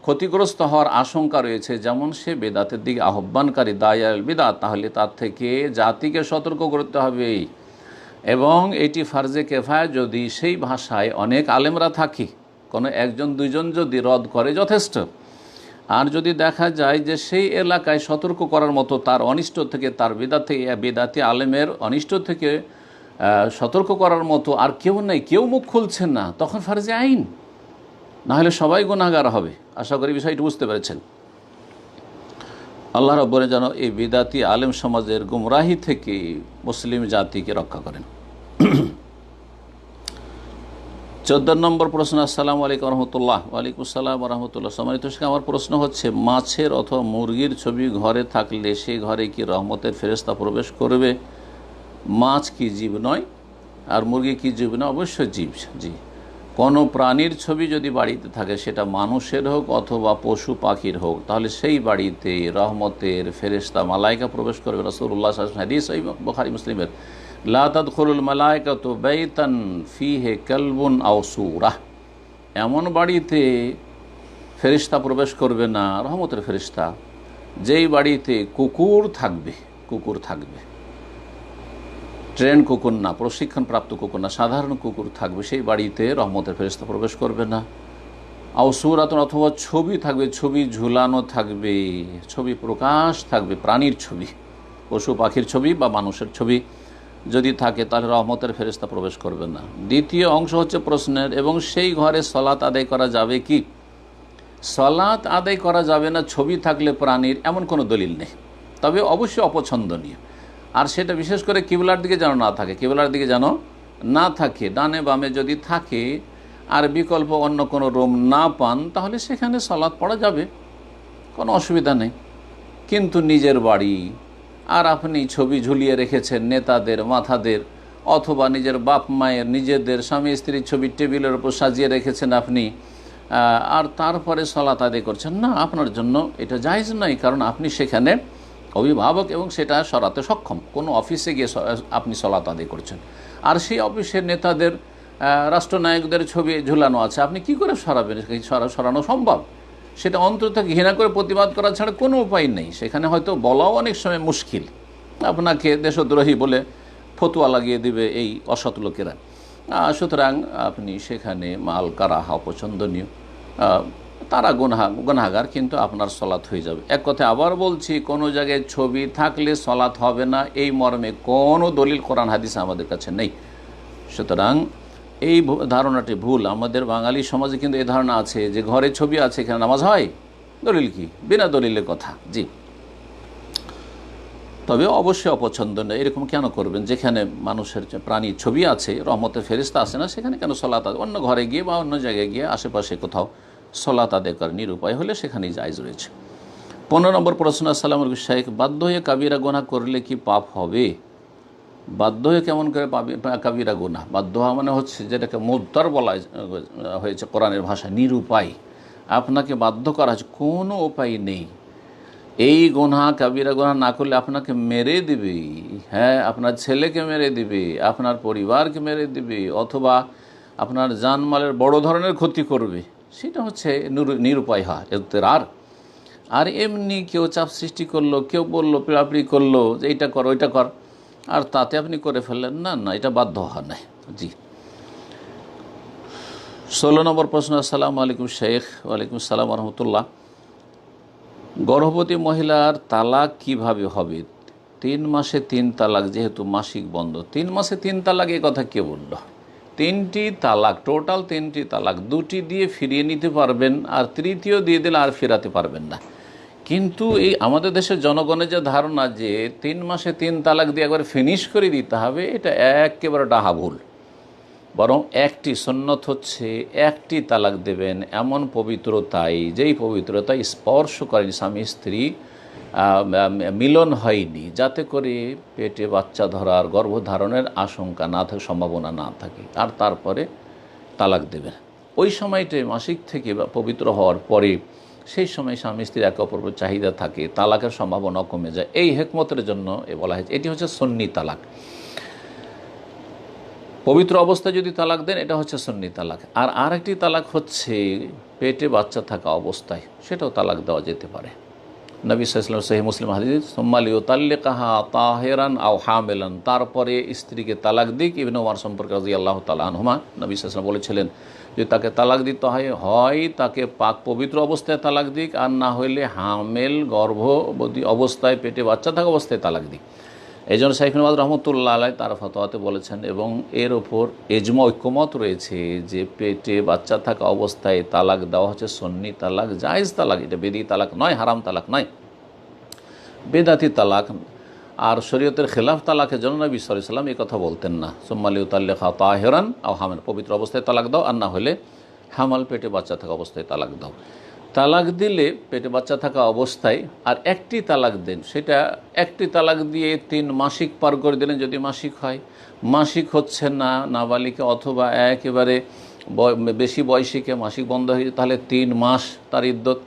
ক্ষতিগ্রস্ত হওয়ার আশঙ্কা রয়েছে, যেমন সে বেদাতের দিকে আহ্বানকারী, দায়াল বিদাত, তাহলে তার থেকে জাতিকে সতর্ক করতে হবে। এবং এটি ফার্জে কেফায়া, যদি সেই ভাষায় অনেক আলেমরা থাকে, কোনো একজন দুইজন যদি রদ করে যথেষ্ট। আর যদি দেখা যায় যে সেই এলাকায় সতর্ক করার মতো, তার অনিষ্ট থেকে, তার বেদাতি আলেমের অনিষ্ট থেকে সতর্ক করার মতো আর কেউ নেই, কেউ মুখ খুলছেন না, তখন ফার্জে আইন, নাহলে সবাই গুনাহগার হবে। আশা করি বিষয়টি বুঝতে পেরেছেন। আল্লাহ রাব্বুল যেন এই বিদাতি আলেম সমাজের গুমরাহি থেকে মুসলিম জাতিকে রক্ষা করেন। 14 নম্বর প্রশ্ন। আসসালামু আলাইকুম রহমতুল্লাহ। ওয়ালাইকুম আসসালাম রহমতুল্লাহ। সম্মানিত শিক্ষক, আমার প্রশ্ন হচ্ছে, মাছের অথবা মুরগির ছবি ঘরে থাকলে সেই ঘরে কি রহমতের ফেরেশতা প্রবেশ করবে? মাছ কি জীব নয়? আর মুরগি কি জীব নয়? অবশ্যই জীব। জি, কোনো প্রাণীর ছবি যদি বাড়িতে থাকে, সেটা মানুষের হোক অথবা পশু পাখির হোক, তাহলে সেই বাড়িতে রহমতের ফেরেশতা মালায়েকা প্রবেশ করবে। রাসূলুল্লাহ সাল্লাল্লাহু আলাইহি ওয়াসাল্লাম, হাদিস সহিহ বুখারী মুসলিমের, লা তাদখুলুল মালায়েকাতু বাইতান ফিহি কালবুন আও সূরা, এমন বাড়িতে ফেরেশতা প্রবেশ করবে না, রহমতের ফেরেশতা, যেই বাড়িতে কুকুর থাকবে, ট্রেন কুকুর না, প্রশিক্ষণপ্রাপ্ত কুকুর না, সাধারণ কুকুর থাকবে, সেই বাড়িতে রহমতের ফেরেশতা প্রবেশ করবে না। আও সূরাতুন, অথবা ছবি থাকবে, ছবি ঝুলানো থাকবে, ছবি প্রকাশ থাকবে, প্রাণীর ছবি, পশু পাখির ছবি বা মানুষের ছবি যদি থাকে, তাহলে রহমতের ফেরেশতা প্রবেশ করবে না। দ্বিতীয় অংশ হচ্ছে প্রশ্নের, এবং সেই ঘরে সলাত আদায় করা যাবে কি? সলাত আদায় করা যাবে না ছবি থাকলে প্রাণীর, এমন কোনো দলিল নেই, তবে অবশ্যই অপছন্দনীয়। আর সেটা বিশেষ করে কিবলার দিকে যেন না থাকে, ডানে বামে যদি থাকে আর বিকল্প অন্য কোনো রুম না পান, তাহলে সেখানে সালাত পড়া যাবে, কোনো অসুবিধা নেই। কিন্তু নিজের বাড়ি আর আপনি ছবি ঝুলিয়ে রেখেছেন নেতাদের, মাথাদের, অথবা নিজের বাপ মায়ের, নিজেদের স্বামী স্ত্রীর ছবি টেবিলের উপর সাজিয়ে রেখেছেন আপনি, আর তারপরে সালাত আদায় করছেন না, আপনার জন্য এটা জায়েজ নয়, কারণ আপনি সেখানে অভিভাবক এবং সেটা সরাতে সক্ষম। কোনো অফিসে গিয়ে আপনি সালাত আদায় করছেন, আর সেই অফিসের নেতাদের, রাষ্ট্রনায়কদের ছবি ঝুলানো আছে, আপনি কি করে সরাবেন? সরানো সম্ভব? সেটা অন্তর থেকে ঘৃণা করে প্রতিবাদ করা ছাড়া কোনো উপায় নেই। সেখানে হয়তো বলাও অনেক সময় মুশকিল, আপনাকে দেশদ্রোহী বলে ফতোয়া লাগিয়ে দিবে এই অসৎ লোকেরা। সুতরাং আপনি সেখানে মাল কারাহা অপছন্দনীয়, তারা গুনাহগার, কিন্তু আপনার সলাৎ হয়ে যাবে। এক কথা আবার বলছি, কোনো জায়গায় ছবি থাকলে সলাৎ হবে না, এই মর্মে কোনো দলিল কোরআন হাদিস আমাদের কাছে নেই। সুতরাং এই ধারণাটি ভুল। আমাদের বাঙালি সমাজে কিন্তু এই ধারণা আছে যে ঘরে ছবি আছে, এখানে নামাজ হয়, দলিল কি? বিনা দলিলের কথা। জি, তবে অবশ্যই অপছন্দনীয়। এরকম কেন করবেন? যেখানে মানুষের প্রাণীর ছবি আছে, রহমতের ফেরেশতা আছে না, সেখানে কেন সলাত আদায়? অন্য ঘরে গিয়ে বা অন্য জায়গায় গিয়ে আশেপাশে কোথাও সলাত আদায় করার নিরুপায় হলে সেখানেই জায়েজ রয়েছে। 15 নম্বর প্রশ্ন। আসসালামু আলাইকুম শাইখ, বাধ্য হয়ে কাবিরা গুনাহ করলে কি পাপ হবে? বাধ্য হয়ে কেমন করে কাবিরা গুনাহ? বাধ্য হওয়া মানে হচ্ছে যেটাকে মুদ্দার বলা হয়েছে কোরআনের ভাষায়, নিরুপায়। আপনাকে বাধ্য করা হয়েছে, কোনো উপায় নেই। এই গুনাহ, কাবিরা গুনাহ না করলে আপনাকে মেরে দিবে, হ্যাঁ, আপনার ছেলেকে মেরে দিবে, আপনার পরিবারকে মেরে দিবে, অথবা আপনার জানমালের বড় ধরনের ক্ষতি করবে, সেটা হচ্ছে নিরুপায় হয়, ইজতিরার। আর এমনি কেউ চাপ সৃষ্টি করলো, কেউ বললো, পিড়াপিড়ি করলো যে এইটা কর ওইটা কর, আর তাতে আপনি করে ফেললেন, না, এটা বাধ্য হওয়া নাই। জি, 16 নম্বর প্রশ্ন। আসসালামু আলাইকুম শেখ। ওয়ালাইকুম আসসালাম রহমতুল্লাহ। গর্ভবতী মহিলার তালাক কিভাবে হবে? 3 মাসে 3 তালাক, যেহেতু মাসিক বন্ধ। 3 মাসে 3 তালাক, এ কথা কে বলল? 3টি তালাক, টোটাল 3টি তালাক। 2টি দিয়ে ফিরিয়ে নিতে পারবেন, আর তৃতীয় দিয়ে দিলে আর ফেরাতে পারবেন না। কিন্তু এই আমাদের দেশের জনগণের যে ধারণা যে 3 মাসে 3 তালাক দিয়ে একবার ফিনিশ করে দিতে হবে, এটা একেবারে ডাহা ভুল। বরং একটি সুন্নত হচ্ছে একটি তালাক দেবেন, এমন পবিত্রতাই যেই পবিত্রতা স্পর্শ করেনি, স্বামী স্ত্রী মিলন হয়নি, যাতে করে পেটে বাচ্চা ধরার, গর্ভধারণের আশঙ্কা না থাকে, সম্ভাবনা না থাকে, আর তারপরে তালাক দেবেন। ওই সময়টাই মাসিক থেকে বা পবিত্র হওয়ার পরে, সেই সময় স্বামী স্ত্রীর একে অপরের চাহিদা থাকে, তালাকের সম্ভাবনা কমে যায়। এই হেকমতের জন্য বলা হয়েছে এটি হচ্ছে সুন্নি তালাক। পবিত্র অবস্থায় যদি তালাক দেন, এটা হচ্ছে সুন্নি তালাক। আর আরেকটি তালাক হচ্ছে পেটে বাচ্চা থাকা অবস্থায়, সেটাও তালাক দেওয়া যেতে পারে। নবী সাল্লাল্লাহু আলাইহি ওয়াসাল্লাম সহিহ মুসলিম হাদিস, সুম্মা লিউতাল্লিকাহা তাহিরান আও হামিলান, তারপরে স্ত্রীকে তালাক দিক। ইবনে ওমর সম্পর্কে রাদিয়াল্লাহু তাআলা আনহুমা নবী সাল্লাল্লাহু আলাইহি ওয়াসাল্লাম বলেছিলেন যে তাকে তালাক দিতে হয় তাকে পাক পবিত্র অবস্থায় তালাক দিক, আর না হইলে হামেল, গর্ভবতী অবস্থায়, পেটে বাচ্চা থাকা অবস্থায় তালাক দিক। এই জন্য শাইখ ইবনে বাজ রাহমাতুল্লাহ আলাইহি তার ফতোয়াতে বলেছেন, এবং এর ওপর ইজমা, ঐক্যমত রয়েছে যে পেটে বাচ্চা থাকা অবস্থায় তালাক দেওয়া হচ্ছে সুন্নি তালাক, জায়েজ তালাক। এটা বেদি তালাক নয়, হারাম তালাক নয়, বেদাতি তালাক। আর শরীয়তের খেলাফ তালাকের জন্য নবী সাল্লাল্লাহু আলাইহি ওয়াসাল্লাম এই কথা বলতেন না। সুম্মা লিউতাল্লিকা তাহিরান আও হামিলান, পবিত্র অবস্থায় তালাক দাও, আর না হলে হামাল, পেটে বাচ্চা থাকা অবস্থায় তালাক দাও। তালাক দিলে পেটে বাচ্চা থাকা অবস্থায় আর একটি তালাক দেন, সেটা একটি তালাক দিয়ে 3 মাসিক পার করে দিলেন, যদি মাসিক হয়। মাসিক হচ্ছে না নাবালিকা অথবা একেবারে বেশি বয়সীকে মাসিক বন্ধ হয়ে যায়, তাহলে 3 মাস তার ইদ্যত।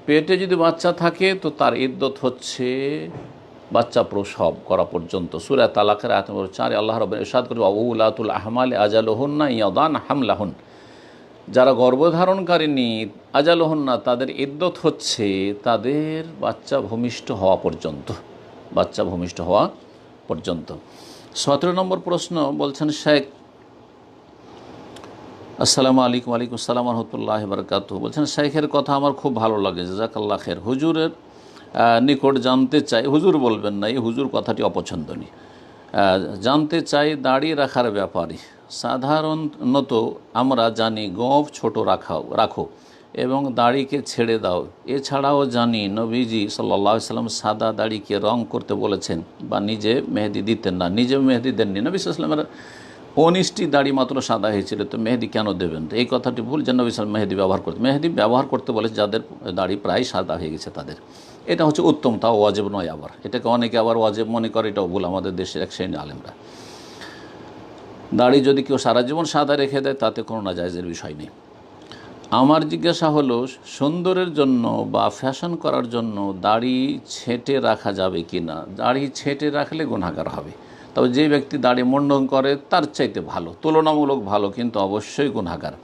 পেটে যদি বাচ্চা থাকে তো তার ইদ্যত হচ্ছে বাচ্চা প্রসব করা পর্যন্ত। সূরা তালাকের আয়াত নম্বর 4 আল্লাহ রাব্বুল ইরশাদ করে, ওয়াউলাতুল আহমালি আজালুহুন্না ইয়াদান হামলাহুন, যারা গর্ভধারণকারিণী, আজালুহুন্না, তাদের ইদ্যত হচ্ছে তাদের বাচ্চা ভূমিষ্ঠ হওয়া পর্যন্ত, বাচ্চা ভূমিষ্ঠ হওয়া পর্যন্ত। 17 নম্বর প্রশ্ন বলছেন শেখ। আসসালামু আলাইকুম। ওয়ালাইকুম আসসালাম রহমতুল্লাহ বারকাতুহু। বলছেন শেখের কথা আমার খুব ভালো লাগে, জাযাকাল্লাহ খের। হুজুরের নিকট জানতে চাই, হুজুর বলবেন না, এই হুজুর কথাটি অপছন্দনীয়। জানতে চাই দাড়ি রাখার ব্যাপারে। সাধারণত আমরা জানি গোঁফ ছোট রাখো এবং দাড়িকে ছেড়ে দাও। এছাড়াও জানি নবীজি সাল্লাল্লাহু আলাইহি ওয়াসাল্লাম সাদা দাড়িকে রং করতে বলেছেন, বা নিজে মেহেদি দিতেন না, নিজে মেহেদি দেননি। নবী সাল্লাল্লাহু আলাইহি ওয়াসাল্লামের 19টি দাড়ি মাত্র সাদা হয়েছিল, তো মেহেদি কেন দেবেন? তো এই কথাটি ভুল, যে নবী সাল্লাল্লাহু আলাইহি ওয়াসাল্লাম মেহেদি ব্যবহার করতে বলেছে যাদের দাড়ি প্রায় সাদা হয়ে গেছে তাদের। এটা হচ্ছে উত্তম, তাও ওয়াজিব নয়। আবার এটাকে অনেকে আবার ওয়াজিব মনে করে, এটাও ভুল। আমাদের দেশের এক শ্রেণী আলেমরা, দাড়ি যদি কেউ সারা জীবন সাদা রেখে দেয় তাতে কোনো নাজায়েজের বিষয় নেই। আমার জিজ্ঞাসা হলো, সুন্দরের জন্য বা ফ্যাশন করার জন্য দাড়ি ছেঁটে রাখা যাবে কি না? দাড়ি ছেঁটে রাখলে গুনাহগার হবে। তবে যে ব্যক্তি দাড়ি মুন্ডন করে তার চাইতে ভালো, তুলনামূলক ভালো, কিন্তু অবশ্যই গুনাহগার।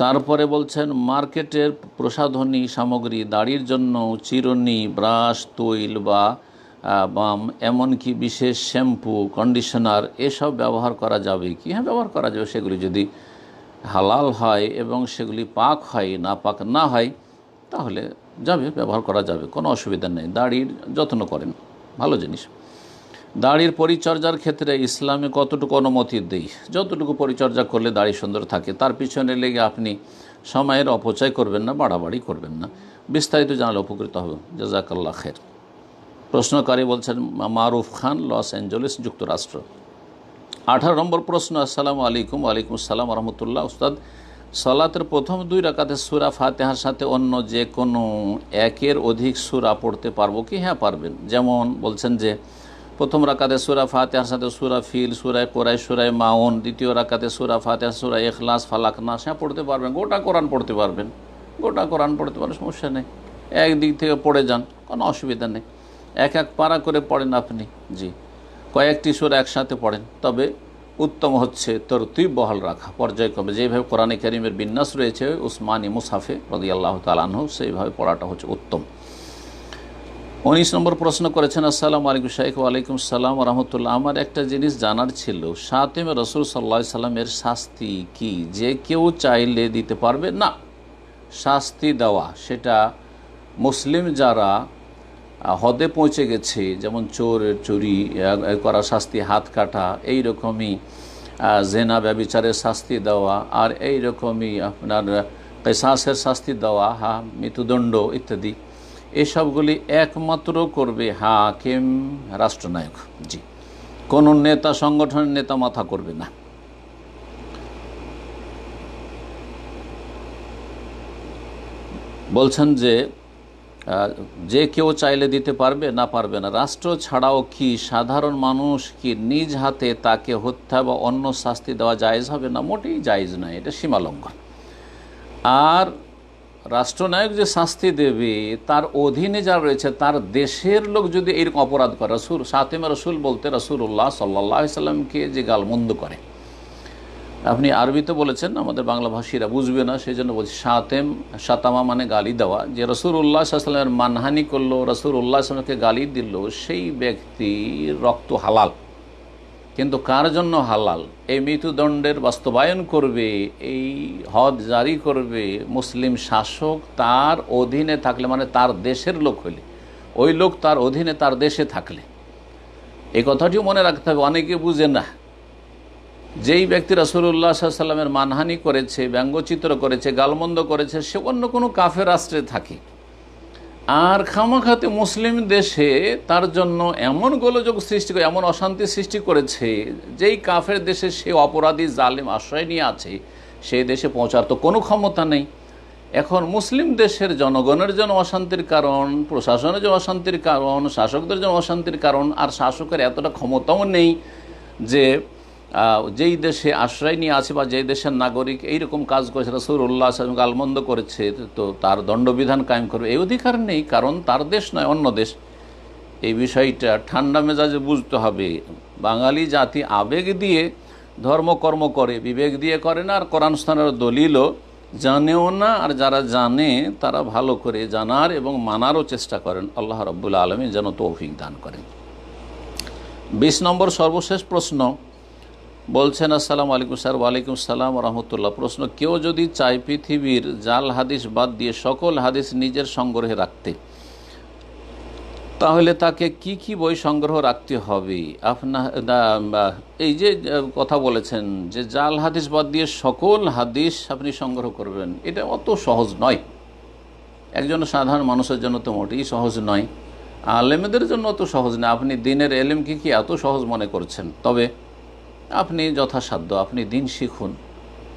তারপরে বলছেন মার্কেটের প্রসাধনী সামগ্রী, দাড়ির জন্য চিরুনি, ব্রাশ, তৈল বা বাম, এমনকি বিশেষ শ্যাম্পু, কন্ডিশনার, এসব ব্যবহার করা যাবে কি? হ্যাঁ, ব্যবহার করা যাবে। সেগুলি যদি হালাল হয় এবং সেগুলি পাক হয়, না পাক না হয়, তাহলে যাবে, ব্যবহার করা যাবে, কোনো অসুবিধা নেই। দাড়ির যত্ন করেন, ভালো জিনিস। দাড়ির পরিচর্যার ক্ষেত্রে ইসলামে কতটুকু অনুমতি দেই? যতটুকু পরিচর্যা করলে দাড়ি সুন্দর থাকে, তার পিছনে লেগে আপনি সময়ের অপচয় করবেন না, বাড়াবাড়ি করবেন না। বিস্তারিত জানালে উপকৃত হবে। জাযাকাল্লাহ খের। প্রশ্নকারী বলছেন মারুফ খান, লস অ্যাঞ্জেলেস, যুক্তরাষ্ট্র। 18 নম্বর প্রশ্ন। আসসালামু আলাইকুম। ওয়ালাইকুম আসসালাম রহমতুল্লাহ। উস্তাদ, সালাতের প্রথম 2 রাকাতে সূরা ফাতিহার সাথে অন্য যে কোনো একের অধিক সূরা পড়তে পারবো কি? হ্যাঁ, পারবেন। যেমন বলছেন যে প্রথম রাকাতে সূরা ফাতিহার সাথে সূরা ফিল, সূরা কুরাইশ, সূরা মাউন, দ্বিতীয় রাকাতে সূরা ফাতিহা, সূরা ইখলাস, ফালাক, নাস, হ্যাঁ পড়তে পারবেন। গোটা কোরআন পড়তে পারবেন, গোটা কোরআন পড়তে পারবেন, সমস্যা নেই। একদিক থেকে পড়ে যান, কোনো অসুবিধা নেই। এক পারা করে পড়েন আপনি, জি, কয়েকটি সূরা একসাথে পড়েন। তবে উত্তম হচ্ছে তরতিব বহাল রাখা, পর্যায়ক্রমে যেভাবে কোরআনে কারীমের বিন্যাস রয়েছে উসমানী মুসহাফে রাদিয়াল্লাহু তাআলা আনহু, সেইভাবে পড়াটা হচ্ছে উত্তম। 19 নম্বর প্রশ্ন করেছেন, আসসালামু আলাইকুম শাইখ। ওয়ালাইকুম সালাম রহমতুল্লাহ। আমার একটা জিনিস জানার ছিল, শাতিমে রসুল সাল্লাল্লাহু আলাইহি সাল্লামের শাস্তি কি যে কেউ চাইলে দিতে পারবে? না, শাস্তি দেওয়া সেটা মুসলিম যারা হদে পৌঁছে গেছে, যেমন চুরি করা শাস্তি, হাত কাটা, এই রকমই জেনা ব্যভিচারের শাস্তি দেওয়া, আর এই রকমই আপনার কিসাসের শাস্তি দেওয়া, মৃত্যুদণ্ড ইত্যাদি, এসবগুলি একমাত্র করবে হাকিম, রাষ্ট্রনায়ক। জি, কোনো নেতা, সংগঠনের নেতা মাথা করবে না। বলছেন যে কেউ চাইলে দিতে পারবে? না, পারবে না। রাষ্ট্র ছাড়াও কি সাধারণ মানুষ কি নিজ হাতে তাকে হত্যা বা অন্য শাস্তি দেওয়া জায়েজ হবে? না, মোটেই জায়েজ নয়, এটা সীমালঙ্ঘন। আর রাষ্ট্রনায়ক যে শাস্তি দেবে, তার অধীনে যারা রয়েছে, তার দেশের লোক যদি এরকম অপরাধ করে, শাতিমে রসুল বলতে রাসূলুল্লাহ সাল্লাল্লাহু আলাইহি সাল্লামকে যে গালমন্দ করে, আপনি আরবিতে বলেছেন, আমাদের বাংলা ভাষীরা বুঝবে না, সেই জন্য বলছি শাতামা মানে গালি দেওয়া। যে রাসূলুল্লাহ সাল্লাল্লাহু আলাইহি সাল্লামের মানহানি করলো, রাসূলুল্লাহ সাল্লাল্লাহু আলাইহি সাল্লামকে গালি দিল, সেই ব্যক্তির রক্ত হালাল। কিন্তু কার জন্য হালাল? এই মৃত্যুদণ্ডের বাস্তবায়ন করবে, এই হদ জারি করবে মুসলিম শাসক তার অধীনে থাকলে, মানে তার দেশের লোক হলে, ওই লোক তার অধীনে তার দেশে থাকলে। এই কথাটিও মনে রাখতে হবে, অনেকে বুঝে না। যেই ব্যক্তি রাসূলুল্লাহ সাল্লাল্লাহু আলাইহি সাল্লামের মানহানি করেছে, ব্যঙ্গচিত্র করেছে, গালমন্দ করেছে, সে অন্য কোনো কাফের রাষ্ট্রে থাকে, আর খামাখাতে মুসলিম দেশে তার জন্য এমন গোলযোগ সৃষ্টি করে, এমন অশান্তি সৃষ্টি করেছে, যেই কাফের দেশে সে অপরাধী জালেম আশ্রয় নিয়ে আছে, সেই দেশে পৌঁছার তো কোনো ক্ষমতা নেই। এখন মুসলিম দেশের জনগণের জন্য অশান্তির কারণ, প্রশাসনের জন্য অশান্তির কারণ, শাসকদের জন্য অশান্তির কারণ, আর শাসকের এতটা ক্ষমতাও নেই যে যেই দেশে আশ্রয় নিয়ে আছে বা যেই দেশের নাগরিক এইরকম কাজ করেছে, রাসূলুল্লাহ সাল্লাল্লাহু আলাইহি ওয়াসাল্লাম গালমন্দ করেছে, তো তার দণ্ডবিধান কায়েম করবে, এই অধিকার নেই, কারণ তার দেশ নয়, অন্য দেশ। এই বিষয়টা ঠান্ডা মেজাজে বুঝতে হবে। বাঙালি জাতি আবেগ দিয়ে ধর্মকর্ম করে, বিবেক দিয়ে করে না, আর কোরআন সুন্নাহর দলিলও জানেও না, আর যারা জানে তারা ভালো করে জানার এবং মানারও চেষ্টা করেন। আল্লাহ রাব্বুল আলামিন যেন তৌফিক দান করেন। 20 নম্বর সর্বশেষ প্রশ্ন বলছেন, আসসালামু আলাইকুম স্যার। ওয়ালাইকুম সালাম রহমতুল্লাহ। প্রশ্ন, কেউ যদি চায় পৃথিবীর জাল হাদিস বাদ দিয়ে সকল হাদিস নিজের সংগ্রহে রাখতে, তাহলে তাকে কি কি বই সংগ্রহ রাখতে হবে? এই যে কথা বলেছেন যে জাল হাদিস বাদ দিয়ে সকল হাদিস আপনি সংগ্রহ করবেন, এটা অত সহজ নয়। একজন সাধারণ মানুষের জন্য তো মোটেই সহজ নয়, আলেমদের জন্য অত সহজ না। আপনি দিনের এলেমকে কি এত সহজ মনে করছেন? তবে আপনি যথাসাধ্য আপনি দিন শিখুন,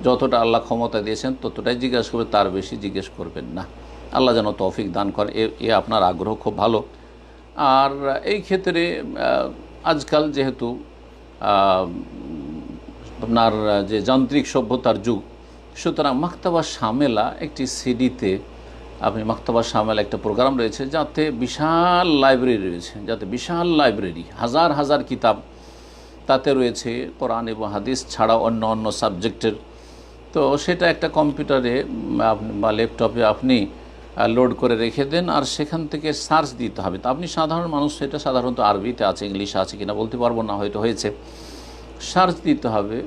যতটা আল্লাহ ক্ষমতা দিয়েছেন ততটাই জিজ্ঞেস করবে, তার বেশি জিজ্ঞেস করবেন না। আল্লাহ যেন তৌফিক দান করে, এ আপনার আগ্রহ খুব ভালো। আর এই ক্ষেত্রে আজকাল যেহেতু আপনার যে যান্ত্রিক সভ্যতার যুগ, সুতরাং মাকতাবা শামেলা একটি সিডিতে, আপনি মাকতাবা শামেলা একটা প্রোগ্রাম রয়েছে, যাতে বিশাল লাইব্রেরি রয়েছে, যাতে বিশাল লাইব্রেরি, হাজার হাজার কিতাব তাতে রয়েছে, কোরআন এবং হাদিস ছাড়াও অন্য অন্য সাবজেক্টের। তো সেটা একটা কম্পিউটারে বা ল্যাপটপে আপনি লোড করে রেখে দেন, আর সেখান থেকে সার্চ দিতে হবে। তো আপনি সাধারণ মানুষ, সেটা সাধারণত আরবিতে আছে, ইংলিশে আছে কিনা বলতে পারবো না, হয়তো হয়েছে, সার্চ দিতে হবে।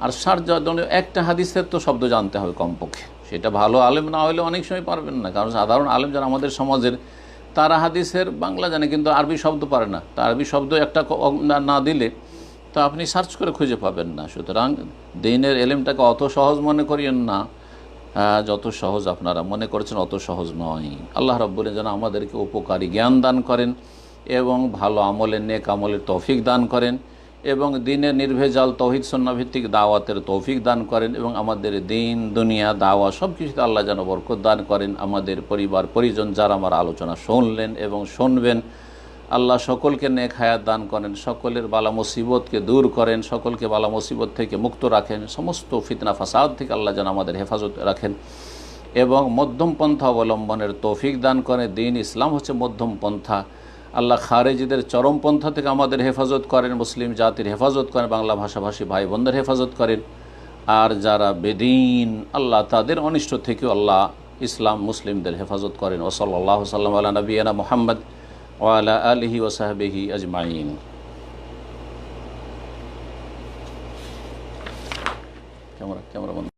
আর সার্চ যাওয়ার জন্য একটা হাদিসের তো শব্দ জানতে হবে কমপক্ষে। সেটা ভালো আলেম না হলে অনেক সময় পারবেন না, কারণ সাধারণ আলেম যারা আমাদের সমাজের, তারা হাদিসের বাংলা জানে কিন্তু আরবি শব্দ পারে না। তা আরবি শব্দ একটা না দিলে তো আপনি সার্চ করে খুঁজে পাবেন না। সুতরাং দ্বীনের এলেমটাকে অত সহজ মনে করিয়েন না, যত সহজ আপনারা মনে করছেন অত সহজ নয়। আল্লাহ রাব্বুল যেন আমাদেরকে উপকারী জ্ঞান দান করেন এবং ভালো আমলের, নেক আমলের তৌফিক দান করেন, এবং দ্বীনের নির্ভেজাল তৌহিদ সুন্নাহ ভিত্তিক দাওয়াতের তৌফিক দান করেন, এবং আমাদের দ্বীন, দুনিয়া, দাওয়া সব কিছুতে আল্লাহ যেন বরকত দান করেন। আমাদের পরিবার পরিজন যারা আমার আলোচনা শুনলেন এবং শুনবেন, আল্লাহ সকলকে নেক হায়াত দান করেন, সকলের বালা মুসিবতকে দূর করেন, সকলকে বালা মুসিবত থেকে মুক্ত রাখেন, সমস্ত ফিতনা ফাসাদ থেকে আল্লাহ যেন আমাদের হেফাজত রাখেন, এবং মধ্যম পন্থা অবলম্বনের তৌফিক দান করেন। দ্বীন ইসলাম হচ্ছে মধ্যম পন্থা। আল্লাহ খারেজিদের চরম পন্থা থেকে আমাদের হেফাজত করেন, মুসলিম জাতির হেফাজত করেন, বাংলা ভাষাভাষী ভাই বোনদের হেফাজত করেন। আর যারা বেদিন, আল্লাহ তাদের অনিষ্ট থেকেও আল্লাহ ইসলাম মুসলিমদের হেফাজত করেন। ওয়া সাল্লাল্লাহু সাল্লাম আলা নবিয়িনা মুহাম্মদ ওয়ালা আলিহি ওয়াসাহবিহি আজমাইন। ক্যামেরা বন্ধ।